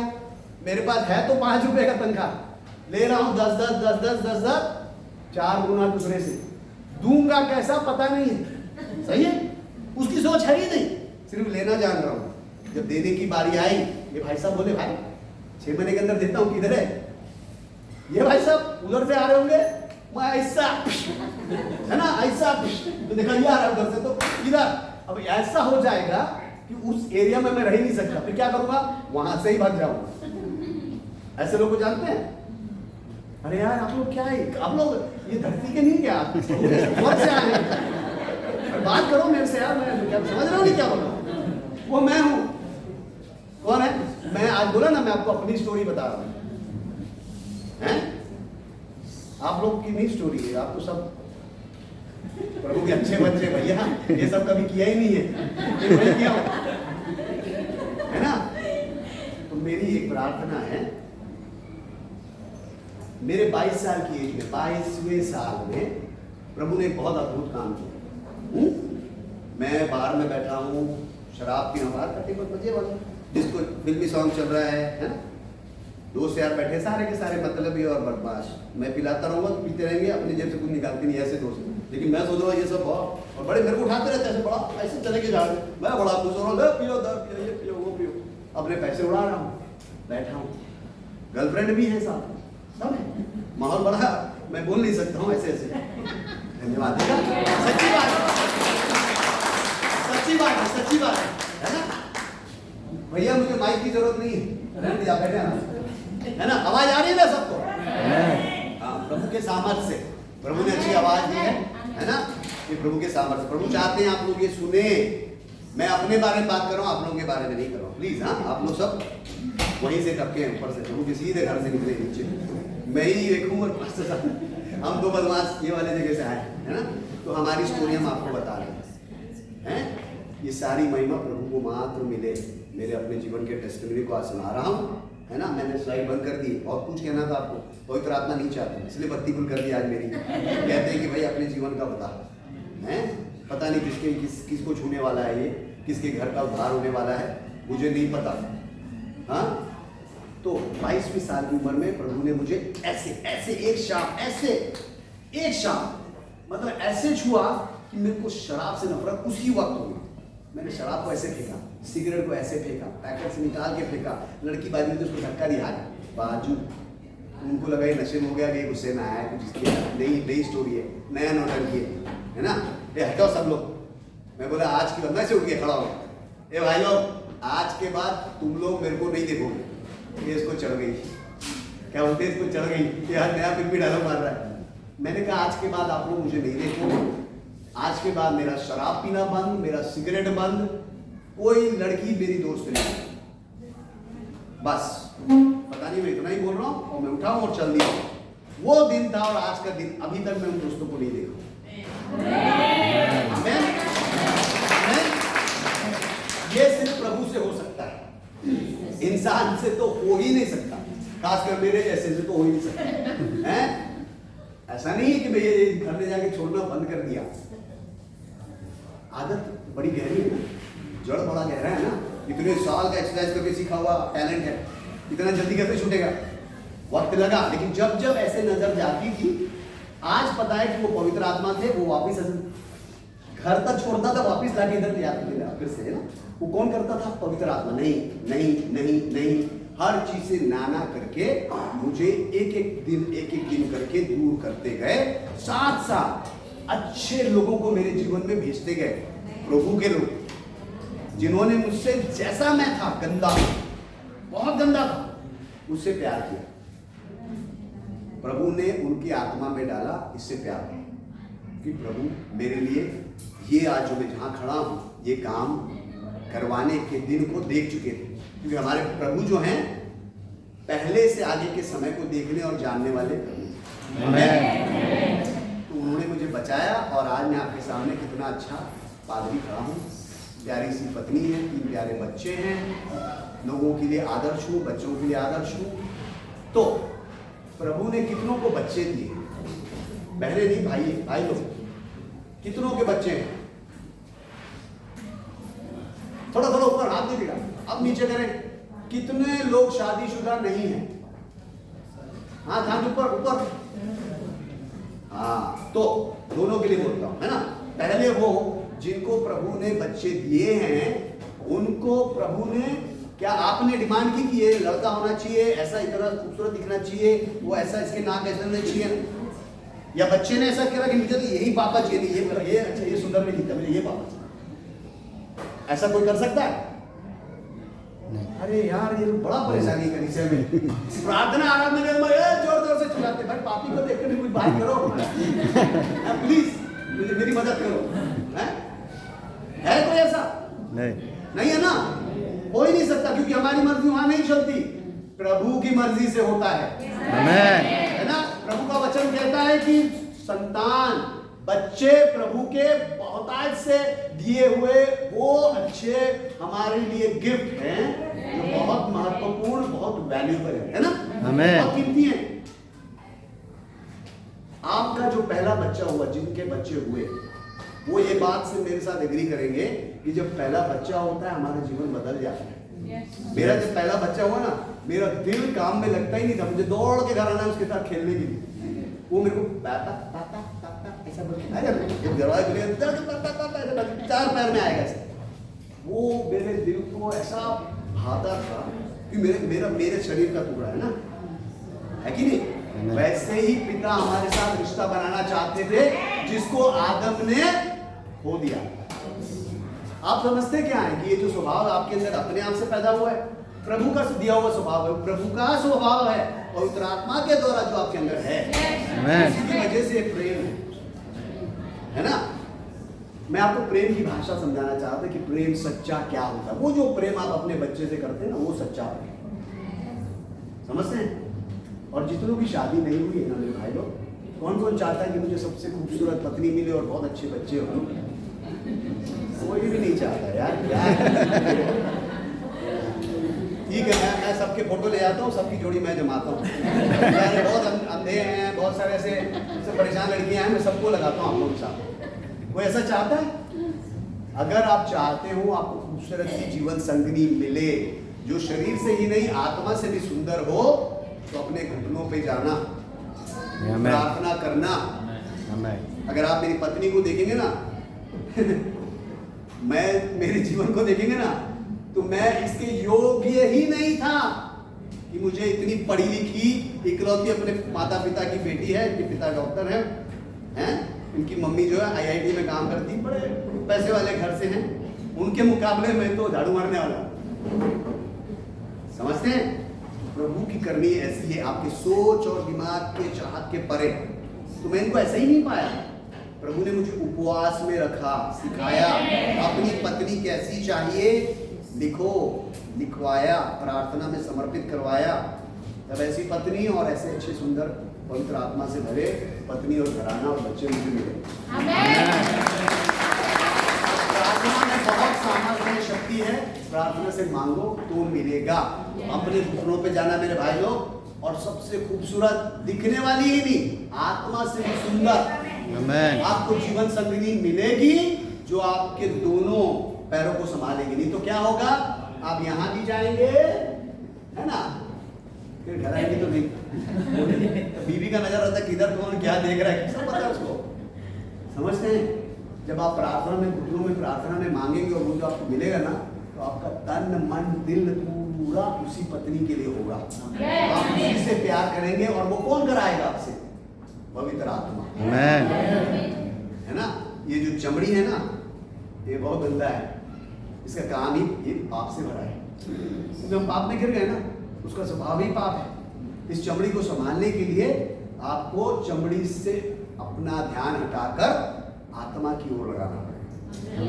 Speaker 1: मेरे पास है तो 5 रुपए का तनख्वाह, ले रहा हूं 10, 4 गुना दूसरे से, दूंगा कैसा पता नहीं है। सही है, उसकी सोच है ही नहीं, सिर्फ लेना जान रहा हूं। जब देने की बारी आई, ये भाई साहब बोले, भाई 6 महीने के अंदर देता हूं, किधर है ये भाई साहब, उधर से आ रहे होंगे, मैं ऐसा है ना, ऐसा तो देखा ये आ रहा है उधर से, तो इधर। अब ऐसा हो जाएगा कि उस एरिया में मैं रह ही नहीं सकता, फिर क्या करूंगा, वहां से ही भाग जाऊंगा। ऐसे लोग को जानते हैं। अरे यार आप लोग क्या है, आप लोग ये धरती के नहीं क्या, बहुत से आए हैं, बात करो मेरे से यार, मैं क्या समझ रहा हूँ नहीं क्या बोल रहा हूँ, वो मैं हूँ। कौन है? मैं आज बोला ना, मैं आपको अपनी स्टोरी बता रहा हूं, हैं? आप लोग की नहीं स्टोरी है, आप तो सब प्रभु के अच्छे बच्चे भैया, ये सब कभी किया ही नहीं है, मैं किया है ना। तो मेरी एक प्रार्थना है, मेरे 22 साल की एज में, 22वें साल में प्रभु ने एक बहुत अद्भुत काम किया। मैं बाहर में बैठा हूँ, शराब पी रहा हूँ, बाहर कट्टे पर बजे वाला जिसको फिल्मी सॉन्ग चल रहा है ना, दोस्त यार बैठे सारे के सारे मतलबी और बदमाश। मैं पिलाता रहूँगा तो पीते रहेंगे, अपनी जेब से कुछ निकालते नहीं, ऐसे दोस्त। लेकिन मैं सोच रहा हूँ ये सब बहुत, और बड़े मेरे को उठाते रहते हैं, ऐसे बड़ा ऐसे चले के जा रहे, मैं बड़ा खुश हो रहा हूँ, पियो दर पियो, ये पियो वो पियो, अपने पैसे उड़ा रहा हूँ, बैठा हूँ, गर्लफ्रेंड भी है साथ, सब है, माहौल बड़ा, मैं बोल नहीं सकता हूँ ऐसे ऐसे। धन्यवाद। सच्ची बात है, सच्ची बात है, सच्ची बात है ना भैया, मुझे माइक की जरूरत नहीं है, बैठे है ना, आवाज आ रही है ना सबको? हाँ, प्रभु के सामर्थ्य से, प्रभु ने अच्छी आवाज दी है ना, ये प्रभु के सामर्थ्य। प्रभु चाहते हैं आप लोग ये सुने। मैं अपने बारे में बात कर रहा हूँ, आप लोगों के बारे में नहीं कर रहा हूँ, प्लीज। हाँ, आप लोग सब वहीं से टपके ऊपर से, प्रभु के सीधे घर से निकले नीचे, मैं ही देखूँ और हम दो बदमाश ये वाले जगह से आए है ना। तो हमारी स्टोरी हम आपको बता रहे हैं। ये सारी महिमा प्रभु को मात्र मिले। मेरे अपने जीवन के टेस्टिमनी को आज सुना रहा हूँ, है ना। मैंने स्लाइड बंद कर दी, और कुछ कहना था आपको, पवित्र आत्मा नहीं चाहते, इसलिए बत्ती खुल कर दी आज मेरी। कहते हैं कि भाई अपने जीवन का बता, है पता नहीं किसको छूने वाला है, ये किसके घर का उद्धार होने वाला है, मुझे नहीं पता। हाँ, तो 22वीं साल की उम्र में प्रभु ने मुझे ऐसे ऐसे एक शाम मतलब ऐसे छुआ कि मेरे को शराब से नफरत उसी वक्त हुई। मैंने शराब को ऐसे फेंका, सिगरेट को ऐसे फेंका, पैकेट से निकाल के फेंका, लड़की बाजू में तो उसको धक्का दिया बाजू, उनको लगा ये नशे में हो गया, ये गुस्से में आया, कुछ इसकी नई स्टोरी है, नया नौटंकी है ना। ये हटाओ सब लोग। मैं बोला आज के बाद, मैं से उठ के खड़ा हो, ए भाई लोग, आज के बाद तुम लोग मेरे को नहीं देखोगे। ये इसको चढ़ गई, क्या बोलते हैं, इसको चढ़ गई, यार नया फिल्मी डायलॉग मार रहा है। मैंने कहा आज के बाद आप लोग मुझे नहीं देखोगे, आज के बाद मेरा शराब पीना बंद, मेरा सिगरेट बंद, कोई लड़की मेरी दोस्त नहीं, बस। पता नहीं मैं इतना ही बोल रहा हूँ, और मैं उठा हूँ और चल दिया। वो दिन था और आज का दिन, अभी तक मैं उन दोस्तों को नहीं देखा। ये सिर्फ प्रभु से हो सकता है, इंसान से तो हो ही नहीं सकता, खासकर मेरे जैसे से तो हो ही नहीं सकता है। ऐसा नहीं है कि मैं ये घर में जाके छोड़ना बंद कर दिया। आदत बड़ी गहरी है ना, जड़ बड़ा गहरा है ना। इतने साल का एक्सरसाइज करके सीखा हुआ टैलेंट है, इतना जल्दी कैसे छूटेगा? वक्त लगा, लेकिन जब जब ऐसे नजर जाती थी, आज पता है कि वो पवित्र आत्मा थे, वो वापिस घर तक छोड़ता था, वापिस लाके इधर ले आते थे फिर से, है ना। वो कौन करता था? पवित्र आत्मा। नहीं नहीं नहीं नहीं, हर चीज से नाना करके मुझे एक एक दिन करके दूर करते गए। साथ साथ अच्छे लोगों को मेरे जीवन में भेजते गए, प्रभु के लोग, जिन्होंने मुझसे, जैसा मैं था, गंदा, बहुत गंदा था, मुझसे प्यार किया। प्रभु ने उनकी आत्मा में डाला, इससे प्यार किया कि प्रभु मेरे लिए ये आज जो मैं जहां खड़ा हूं, ये काम करवाने के दिन को देख चुके थे। क्योंकि हमारे प्रभु जो हैं, पहले से आगे के समय को देखने और जानने वाले प्रभु हैं। तो उन्होंने मुझे बचाया, और आज मैं आपके सामने कितना अच्छा पादरी खड़ा हूँ, प्यारी सी पत्नी है, 3 प्यारे बच्चे हैं, लोगों के लिए आदर्श हूँ, बच्चों के लिए आदर्श हूँ। तो प्रभु ने कितनों को बच्चे दिए, बहने नहीं, भाई लोग, कितनों के बच्चे हैं? थोड़ा थोड़ा ऊपर हाथ नहीं दिखा, अब नीचे करें। कितने लोग शादीशुदा नहीं हैं? हाथ ऊपर। हाँ, तो दोनों के लिए बोलता हूं, है ना। पहले वो जिनको प्रभु ने बच्चे दिए हैं, उनको प्रभु ने, क्या आपने डिमांड की कि ये लड़का होना चाहिए, ऐसा इतना खूबसूरत दिखना चाहिए, वो ऐसा, इसके नाक ऐसा होना चाहिए, या बच्चे ने ऐसा करा कि मुझे तो यही पापा चाहिए, ये अच्छा, ये सुंदर नहीं दिखता, मुझे ये पापा चाहिए? ऐसा कोई कर सकता है? अरे यार, ये बड़ा परेशानी कर इसे में प्रार्थना आराधना में जोर से चिल्लाते, भाई पापी को देखकर भी कोई बात करो प्लीज, मुझे मेरी मदद करो। है कोई ऐसा? नहीं है ना, हो ही नहीं सकता, क्योंकि हमारी मर्जी वहां नहीं चलती, प्रभु की मर्जी से होता है ना। प्रभु का वचन कहता है कि संतान, बच्चे प्रभु के बहुतायत से दिए हुए वो अच्छे हमारे लिए गिफ्ट हैं, जो बहुत महत्वपूर्ण, बहुत वैल्यूबल है ना, बहुत कीमती है। आपका जो पहला बच्चा हुआ, जिनके बच्चे हुए, वो ये बात से मेरे साथ एग्री करेंगे कि जब पहला बच्चा होता है हमारा जीवन बदल जाता है। मेरा जब पहला बच्चा हुआ ना, मेरा दिल काम में लगता ही नहीं था, मुझे दौड़ के घर आना उसके साथ खेलने के लिए। वो मेरे को पापा पापा पापा ऐसा बोल के आएगा, जब दरवाजे खुले पापा पापा ऐसा चार पैर में आएगा ऐसे। वो मेरे दिल को ऐसा भाता था कि मेरे शरीर का टुकड़ा है ना, है कि नहीं? वैसे ही पिता हमारे साथ रिश्ता बनाना चाहते थे, जिसको आदम ने खो दिया। आप समझते क्या है कि ये जो स्वभाव आपके अंदर अपने आप से पैदा हुआ है, प्रभु का दिया हुआ स्वभाव है, प्रभु का स्वभाव है, पवित्र आत्मा के द्वारा जो आपके अंदर है, इसकी वजह से प्रेम है ना। मैं आपको प्रेम की भाषा समझाना चाहता हूं कि प्रेम सच्चा क्या होता है। वो जो प्रेम आप अपने बच्चे से करते हैं ना, वो सच्चा प्रेम, समझते हैं? और जितनों की शादी नहीं हुई है ना मेरे भाई लोग, कौन कौन चाहता है कि मुझे सबसे खूबसूरत पत्नी मिले और बहुत अच्छे बच्चे हो? कोई भी नहीं चाहता यार, क्या ठीक है, मैं सबके फोटो ले जाता हूँ, सबकी जोड़ी मैं जमाता हूँ। बहुत अंधे हैं, बहुत सारे ऐसे परेशान लड़कियां हैं, मैं सबको लगाता हूँ आप लोगों के साथ। कोई ऐसा चाहता है? अगर आप चाहते हो आपको खूबसूरत की जीवन संगनी मिले, जो शरीर से ही नहीं आत्मा से भी सुंदर हो, तो अपने घुटनों पे जाना, प्रार्थना करना। अगर आप मेरी पत्नी को देखेंगे ना मैं मेरे जीवन को देखेंगे ना, तो मैं इसके योग्य ही नहीं था कि मुझे इतनी पढ़ी लिखी इकलौती अपने माता पिता की बेटी है, इनके पिता डॉक्टर हैं, इनकी मम्मी जो है IIT में काम करती, बड़े पैसे वाले घर से हैं, उनके मुकाबले में तो झाड़ू मारने वाला। समझते हैं? प्रभु की करनी ऐसी है, आपके सोच और दिमाग के चाहत के परे। तो मैं इनको ऐसा ही नहीं पाया। प्रभु ने मुझे उपवास में रखा, सिखाया, अपनी पत्नी कैसी चाहिए लिखो, लिखवाया, प्रार्थना में समर्पित करवाया। तब ऐसी पत्नी और ऐसे अच्छे सुंदर पवित्र आत्मा से भरे पत्नी और घराना और बच्चे मुझे मिले। प्रार्थना में बहुत सामर्थ्य शक्ति है, प्रार्थना से मांगो तो मिलेगा। अपने घुटनों पे जाना मेरे भाई लोग, और सबसे खूबसूरत दिखने वाली ही नहीं, आत्मा से भी सुंदर आपको जीवन संगिनी मिलेगी, जो आपके दोनों पैरों को संभालेगी। नहीं तो क्या होगा, आप यहाँ भी जाएंगे, है ना, फिर घर आएंगे तो नहीं बीवी का नजर रहता है किधर कौन क्या देख रहा है, सब पता है उसको। समझते हैं? जब आप प्रार्थना में, घुटनों में प्रार्थना में मांगेंगे और वो जो आपको मिलेगा ना, तो आपका तन मन दिल पूरा उसी पत्नी के लिए होगा। आप उसी से प्यार करेंगे, और वो कौन कराएगा आपसे? पवित्र आत्मा, है ना। ये जो चमड़ी है ना, ये बहुत गंदा है, इसका काम ही ये पाप से भरा है। क्योंकि हम पाप में गिर गए ना, उसका स्वभाव ही पाप है। इस चमड़ी को संभालने के लिए आपको चमड़ी से अपना ध्यान हटाकर आत्मा की ओर लगाना पड़ेगा।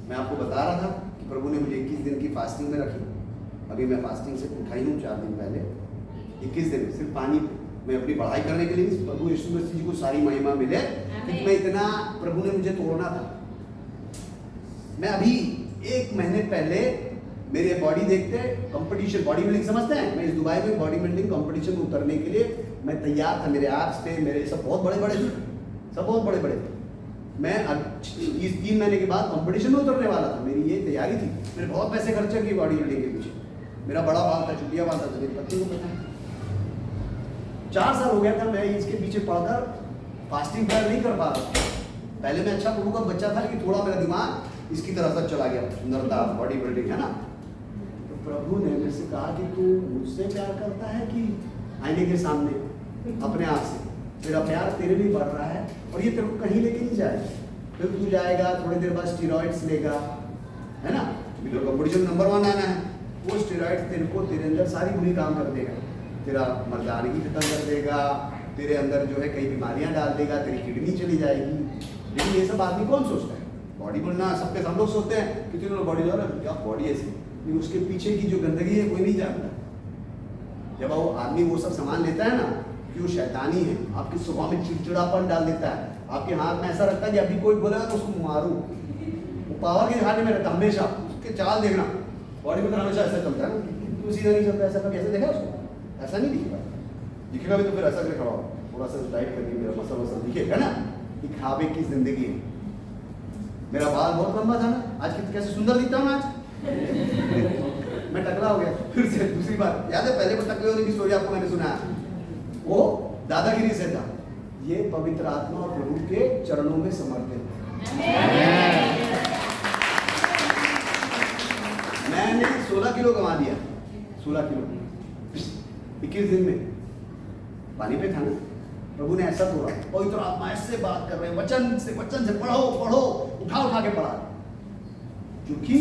Speaker 1: मैं आपको बता रहा था कि प्रभु ने मुझे 21 दिन की फास्टिंग में रखी। अभी मैं फास्टिंग से उठाई हूँ 4 दिन पहले, 21 दिन सिर्फ पानी पे। मैं अपनी पढ़ाई करने के लिए, प्रभु यीशु मसीह जी को सारी महिमा मिले, क्योंकि मैं इतना, प्रभु ने मुझे तोड़ना था। मैं अभी 1 महीने पहले मेरे बॉडी देखते, कंपटीशन, बॉडी बिल्डिंग समझते हैं, मैं इस दुबई में बॉडी बिल्डिंग कंपटीशन में उतरने के लिए मैं तैयार था। मेरे एप्स थे, मेरे सब बहुत बड़े बड़े थे, सब बहुत बड़े बड़े थे। मैं इस 3 महीने के बाद कंपटीशन में उतरने वाला था, मेरी ये तैयारी थी। मैंने बहुत पैसे खर्चे किए बॉडी बिल्डिंग के पीछे। मेरा बड़ा बाल था, चुटिया बाल था, तो मेरी पत्नी को पता है। 4 साल हो गया था मैं इसके पीछे पढ़कर फास्टिंग प्रेयर नहीं कर पा रहा। पहले मैं अच्छा प्रभु का बच्चा था, लेकिन थोड़ा मेरा दिमाग इसकी तरफ तक चला गया, सुंदरता, बॉडी बिल्डिंग, है ना। तो प्रभु ने मेरे से कहा कि तू मुझसे प्यार करता है कि आईने के सामने अपने आप से? तेरा प्यार तेरे लिए बढ़ रहा है, और ये तेरे को कहीं लेके नहीं जाएगा। फिर तू जाएगा, थोड़ी देर बाद स्टीरॉइड्स लेगा, है ना, तो कंपटीशन नंबर 1 आना है। वो स्टीरॉइड्स तेरे को, तेरे अंदर सारी बुरी काम कर देगा, तेरा मर्दानगी खत्म कर देगा, तेरे अंदर जो है कई बीमारियां डाल देगा, तेरी किडनी चली जाएगी। लेकिन ये सब आदमी कौन सोचता है? बॉडी बनना सबके, सब लोग सोचते हैं कि तेरे बॉडी जो है क्या बॉडी ऐसी, लेकिन उसके पीछे की जो गंदगी है कोई नहीं जानता। जब वो आदमी वो सब सामान लेता है ना, कि वो शैतानी है, आपके स्वभाव में चिड़चिड़ापन डाल देता है, आपके हाथ में ऐसा रखता है कि अभी कोई बोलेगा तो उसको मारूं। वो पावर के दिखाने में रहता हमेशा, उसके चाल देखना, बॉडी में हमेशा ऐसा चलता है ना, तो सीधा नहीं चलता, ऐसा कभी ऐसा देखा उसको? ऐसा नहीं दिखेगा, दिखेगा भी तो फिर ऐसा करके खड़ा हो। थोड़ा सा टाइप करके मेरा मसल वसल दिखेगा ना, दिखावे की जिंदगी है। मेरा बाल बहुत लंबा था ना, आज कैसे सुंदर दिखता हूँ आज। मैं टकला हो गया। फिर से दूसरी बात याद है, पहले को टकले होने की स्टोरी आपको मैंने सुनाया, वो दादागिरी से था। ये पवित्र आत्मा और प्रभु के चरणों में समर्पित है। मैंने 16 किलो कमा दिया, 16 किलो 21 दिन में। पानी पे था ना, प्रभु ने ऐसा तोड़ा, पवित्र आत्मा ऐसे बात कर रहे हैं, वचन से पढ़ो पढ़ो, उठा के पढ़ा, क्योंकि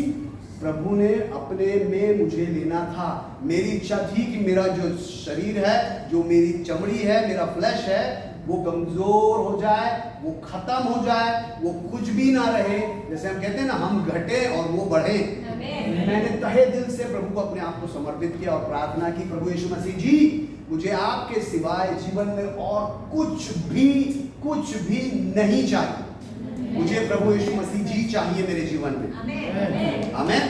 Speaker 1: प्रभु ने अपने में मुझे लेना था। मेरी इच्छा थी कि मेरा जो शरीर है, जो मेरी चमड़ी है, मेरा फ्लैश है, वो कमजोर हो जाए, वो खत्म हो जाए, वो कुछ भी ना रहे। जैसे हम कहते हैं ना, हम घटे और वो बढ़े। मैंने तहे दिल से प्रभु को अपने आप को समर्पित किया और प्रार्थना की, प्रभु यीशु मसीह जी, मुझे आपके सिवाय जीवन में और कुछ भी नहीं चाहिए। मुझे प्रभु यीशु मसीह जी चाहिए मेरे जीवन में। आमेन।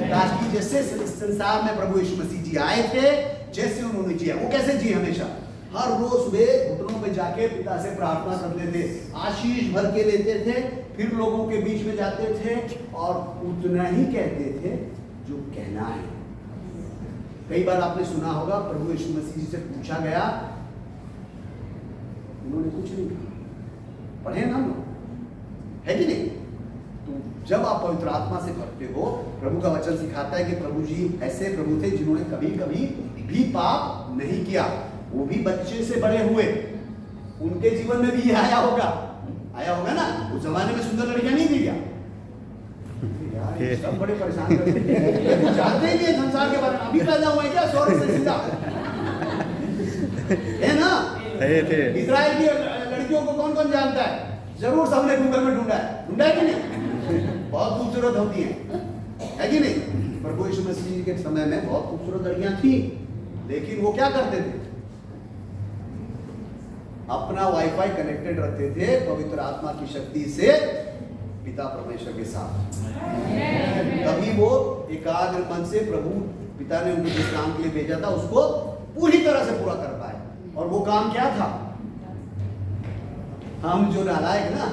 Speaker 1: ताकि जैसे संसार में प्रभु यीशु मसीह जी आए थे, जैसे उन्होंने जिया, वो कैसे जिए? हमेशा हर रोज वे घुटनों पे जाके पिता से प्रार्थना करते थे, आशीष भर के लेते थे, फिर लोगों के बीच में जाते थे और उतना ही कहते थे जो कहना है। कई बार आपने सुना होगा, प्रभु यीशु मसीह जी से पूछा गया, उन्होंने कुछ नहीं कहा। पढ़े ना लोग, है कि नहीं? तो जब आप पवित्र आत्मा से भरते हो, प्रभु का वचन सिखाता है कि प्रभु जी ऐसे प्रभु थे जिन्होंने कभी भी पाप नहीं किया। वो भी बच्चे से बड़े हुए, उनके जीवन में भी ये आया होगा ना। उस जमाने में सुंदर लड़कियां नहीं थी क्या? यार सब बड़े परेशान करते हैं, जानते ही नहीं संसार के बारे में। अभी पैदा हुए क्या 100 से सीधा, है ना? इजराइल की लड़कियों को कौन कौन जानता है? जरूर सबने गूगल में ढूंढा है कि नहीं? बहुत खूबसूरत होती है कि नहीं? प्रभु यीशु मसीह के समय में बहुत खूबसूरत लड़कियां थी, लेकिन वो क्या करते थे? अपना वाईफाई कनेक्टेड रखते थे पवित्र आत्मा की शक्ति से पिता परमेश्वर के साथ। तभी वो एकाग्र मन से प्रभु पिता ने उनको जिस काम के लिए भेजा था उसको पूरी तरह से पूरा कर पाए। और वो काम क्या था? हम जो नालायक ना,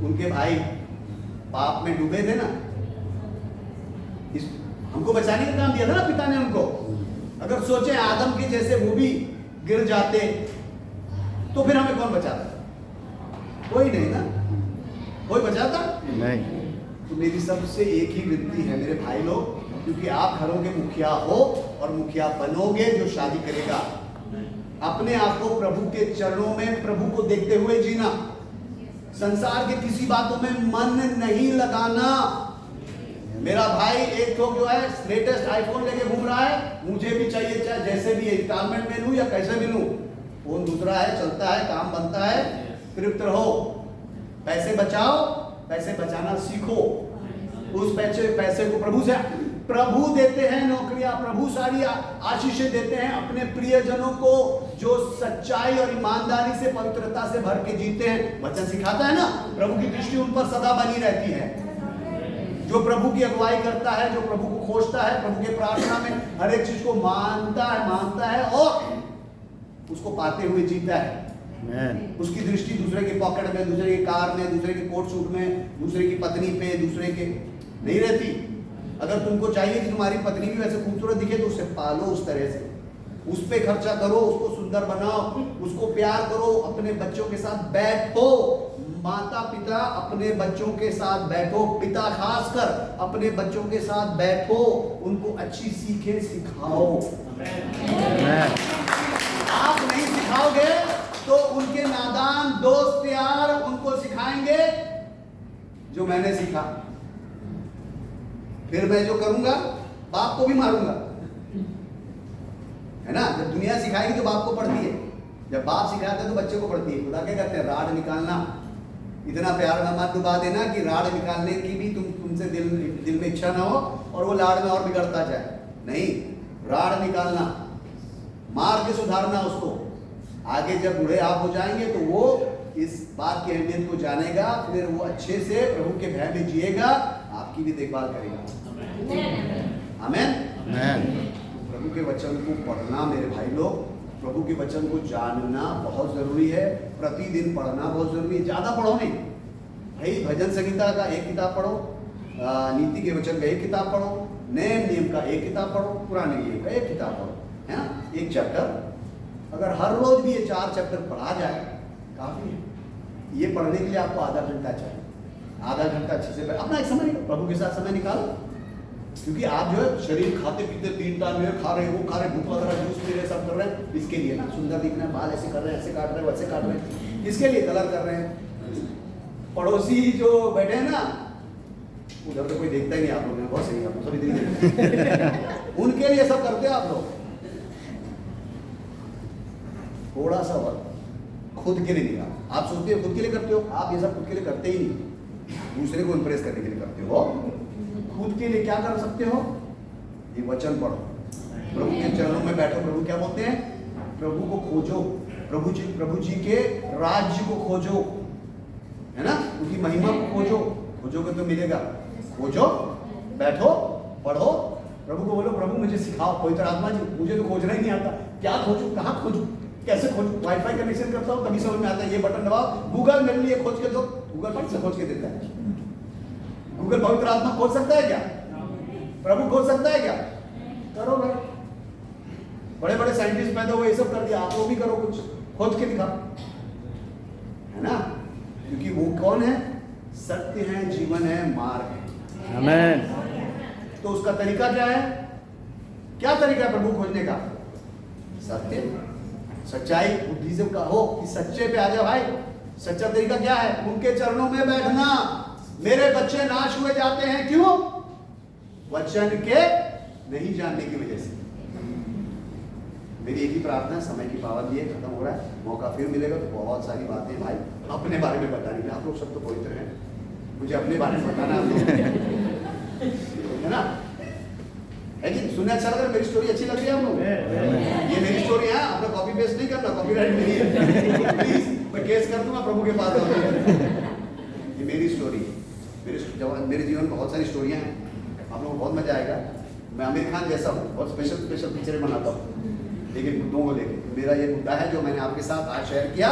Speaker 1: उनके भाई पाप में डूबे थे ना, हमको बचाने का काम दिया था ना पिता ने उनको। अगर सोचे आदम के जैसे वो भी गिर जाते तो फिर हमें कौन बचाता? कोई नहीं ना, कोई बचाता नहीं। तो मेरी सबसे एक ही विनती है मेरे भाई लोग, क्योंकि आप घरों के मुखिया हो और मुखिया बनोगे जो शादी करेगा, अपने आप को प्रभु के चरणों में प्रभु को देखते हुए जीना। संसार के किसी बातों में मन नहीं लगाना। मेरा भाई एक तो जो है लेटेस्ट आईफोन लेके घूम रहा है, मुझे भी चाहिए, चाहे जैसे भी इंस्टॉलमेंट में लूं या कैसे भी लूं। फोन दूसरा है, चलता है, काम बनता है, तृप्त रहो। पैसे बचाओ, पैसे बचाना सीखो। उस पैसे को प्रभु देते हैं, नौकरियां प्रभु सारी आशीषें देते हैं अपने प्रियजनों को जो सच्चाई और ईमानदारी से पवित्रता से भर के जीते हैं। वचन सिखाता है ना, प्रभु की दृष्टि उन पर सदा बनी रहती है। जो प्रभु की अगुवाई करता है, जो प्रभु को खोजता है, प्रभु के प्रार्थना में हर एक चीज को मानता है और उसको पाते हुए जीता है। उसकी दृष्टि दूसरे के पॉकेट में, दूसरे की कार में, दूसरे के कोट सूट में, दूसरे की पत्नी पे, दूसरे के नहीं रहती। अगर तुमको चाहिए कि तुम्हारी पत्नी भी वैसे खूबसूरत दिखे तो उसे पालो उस तरह से, उस पे खर्चा करो, उसको सुंदर बनाओ, उसको प्यार करो, अपने बच्चों के साथ बैठो। माता पिता अपने बच्चों के साथ बैठो, पिता खासकर अपने बच्चों के साथ बैठो, उनको अच्छी सीखें सिखाओ। आप नहीं सिखाओगे तो उनके नादान दोस्त यार उनको सिखाएंगे जो मैंने सीखा। फिर मैं जो करूंगा बाप को भी मारूंगा, है ना? जब दुनिया सिखाएगी तो बाप को पड़ती है, जब बाप सिखाता है तो बच्चे को पड़ती है। खुदा क्या कहते हैं? राड निकालना। इतना प्यार में मत डुबा देना कि राड निकालने की भी तुमसे दिल में इच्छा ना हो और वो लाड़ में और बिगड़ता जाए। नहीं, राड निकालना, मार के सुधारना उसको। आगे जब बूढ़े आप हो जाएंगे तो वो इस बात की अहमियत को जानेगा, फिर वो अच्छे से प्रभु के भय में जिएगा, आपकी भी देखभाल करेगा। आमेन। प्रभु के वचन को पढ़ना मेरे भाई लोग, प्रभु के वचन को जानना बहुत जरूरी है, प्रतिदिन पढ़ना बहुत जरूरी है। ज्यादा पढ़ो नहीं भाई, भजन संहिता का एक किताब पढ़ो, नीति के वचन का एक किताब पढ़ो, नए नियम का एक किताब पढ़ो, पुराने नियम का एक किताब पढ़ो, है ना, एक चैप्टर। अगर हर रोज भी ये 4 चैप्टर पढ़ा जाए काफी है। ये पढ़ने के लिए आपको आधा घंटा चाहिए, आधा घंटा अच्छे से अपना एक समय प्रभु के साथ समय निकालो। क्योंकि आप जो है शरीर खाते पीते 3 टाइम में खा रहे, वो खा रहे, भूख लग रहा है, जूस पी रहे, सब कर रहे हैं, इसके लिए ना, सुंदर दिखना है, बाल ऐसे कर रहे हैं, ऐसे काट रहे हैं, वैसे काट रहे हैं, इसके लिए कलर कर रहे हैं। पड़ोसी जो बैठे हैं ना, उधर तो कोई देखता ही नहीं, आप लोग ने बहुत सही, आप सभी देखते उनके लिए सब करते हैं आप लोग। थोड़ा सा वक्त खुद के लिए निकाल। आप सोचते हो खुद के लिए करते हो, आप ये सब खुद के लिए करते ही नहीं, दूसरे को इंप्रेस करने के लिए करते हो। खुद के लिए क्या कर सकते हो? ये वचन पढ़ो, प्रभु के चरणों में बैठो। प्रभु क्या बोलते हैं? प्रभु को खोजो, प्रभु जी के राज्य को खोजो, है ना, उनकी महिमा को खोजो। खोजोगे तो मिलेगा। खोजो, बैठो, पढ़ो, प्रभु को बोलो प्रभु मुझे सिखाओ। पवित्र आत्मा जी मुझे तो खोजना ही नहीं आता, क्या खोजूं, कहाँ खोजूं, कैसे खोजूं? वाईफाई कनेक्शन करता हूँ तभी समझ में आता है, ये बटन दबाओ, गूगल मेरे लिए खोज के दो, गूगल फट से खोज के देता है। गूगल पवित्र आत्मा खोज सकता है क्या? प्रभु खोज सकता है क्या? करो भाई, बड़े बड़े साइंटिस्ट पैदा हुए, ये सब कर दिया, आप लोग भी करो, कुछ खोज के दिखाओ, है ना, क्योंकि वो कौन है? सत्य है, जीवन है, मार्ग है।
Speaker 3: आमीन।
Speaker 1: तो उसका तरीका क्या है? क्या तरीका है प्रभु खोजने का? सत्य, सच्चाई, बुद्धि से कहो कि सच्चे पे आ जा भाई। सच्चा तरीका क्या है? उनके चरणों में बैठना। मेरे बच्चे नाश हुए जाते हैं, क्यों? वचन के नहीं जानने की वजह से। मेरी एक ही प्रार्थना, समय की पाबंदी है, खत्म हो रहा है, मौका फिर मिलेगा तो बहुत सारी बातें भाई अपने बारे में बतानी है। आप लोग सब तो पवित्र हैं, मुझे अपने बारे में बताना है ना, है कि सुनने अच्छा लग रहा है? मेरी स्टोरी अच्छी लग रही है आप लोग? ये मेरी स्टोरी है, अपना कॉपी पेस्ट नहीं करना, कॉपीराइट मेरी है, प्लीज मैं केस कर दूंगा प्रभु के पास। ये मेरी स्टोरी है, मेरे जीवन में बहुत सारी स्टोरियां हैं, आप लोगों को बहुत मजा आएगा। मैं आमिर खान जैसा हूँ, बहुत स्पेशल पिक्चरें बनाता हूँ, लेकिन मुद्दों को लेकर मेरा ये मुद्दा है जो मैंने आपके साथ आज शेयर किया,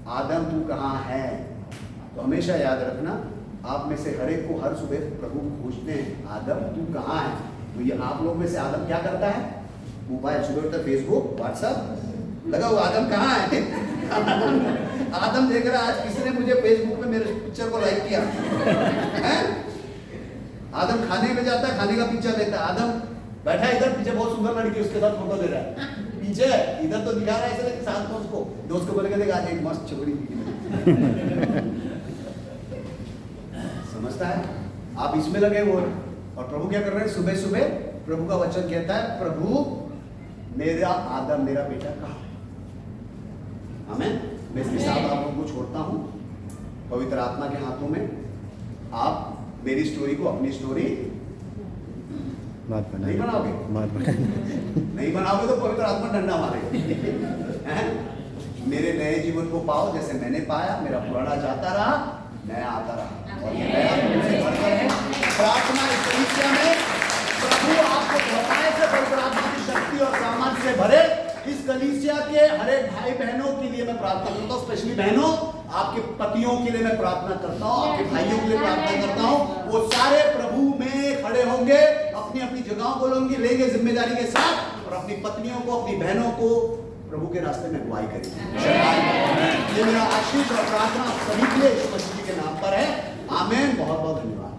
Speaker 1: आदम तू कहाँ है। तो हमेशा याद रखना, आप में से हर एक को हर सुबह प्रभु पूछते हैं आदम तू कहाँ है। तो ये आप लोग में से आदम क्या करता है? मोबाइल सुबह उठता, फेसबुक व्हाट्सएप लगा हुआ, आदम कहाँ है? आदम देख रहा आज किसने मुझे फेसबुक पे मेरे पिक्चर को लाइक किया है? आदम खाने में जाता है, खाने का पिक्चर लेता है। आदम बैठा है इधर, पीछे बहुत सुंदर लड़की उसके साथ फोटो ले रहा है, पीछे इधर तो दिखा रहा है ऐसे साथ में उसको, दोस्त को बोलेगा देखा आज एक मस्त छोकरी समझता है? आप इसमें लगे हुए हैं। और प्रभु क्या कर रहे हैं? सुबह सुबह प्रभु का वचन कहता है, प्रभु मेरा आदम मेरा बेटा कहाँ है? आमीन। मैं इसके साथ आप लोगों को छोड़ता हूँ पवित्र आत्मा के हाथों में। आप मेरी स्टोरी को अपनी स्टोरी नहीं बनाओगे, नहीं बनाओगे तो पवित्र आत्मा डंडा मारेगा। मेरे नए जीवन को पाओ जैसे मैंने पाया, मेरा पुराना जाता रहा, नया आता रहा, और ये नया मुझसे भरकर है। प्रार्थना इस कलीसिया में प्रभु आपको बताए से पवित्र आत्मा की शक्ति और सामर्थ्य से भरे। इस कलीसिया के हर एक भाई बहनों के लिए मैं प्रार्थना करता हूँ, स्पेशली बहनों, आपके पतियों के लिए मैं प्रार्थना करता हूँ, आपके भाइयों के लिए प्रार्थना करता हूँ। वो सारे प्रभु में खड़े होंगे, अपनी अपनी जगहों को लेंगे जिम्मेदारी के साथ, और अपनी पत्नियों को, अपनी बहनों को प्रभु के रास्ते में अगुवाई करेंगे। ये मेरा आशीष और प्रार्थना सभी के लिए यीशु मसीह के नाम पर है। आमीन। बहुत बहुत धन्यवाद।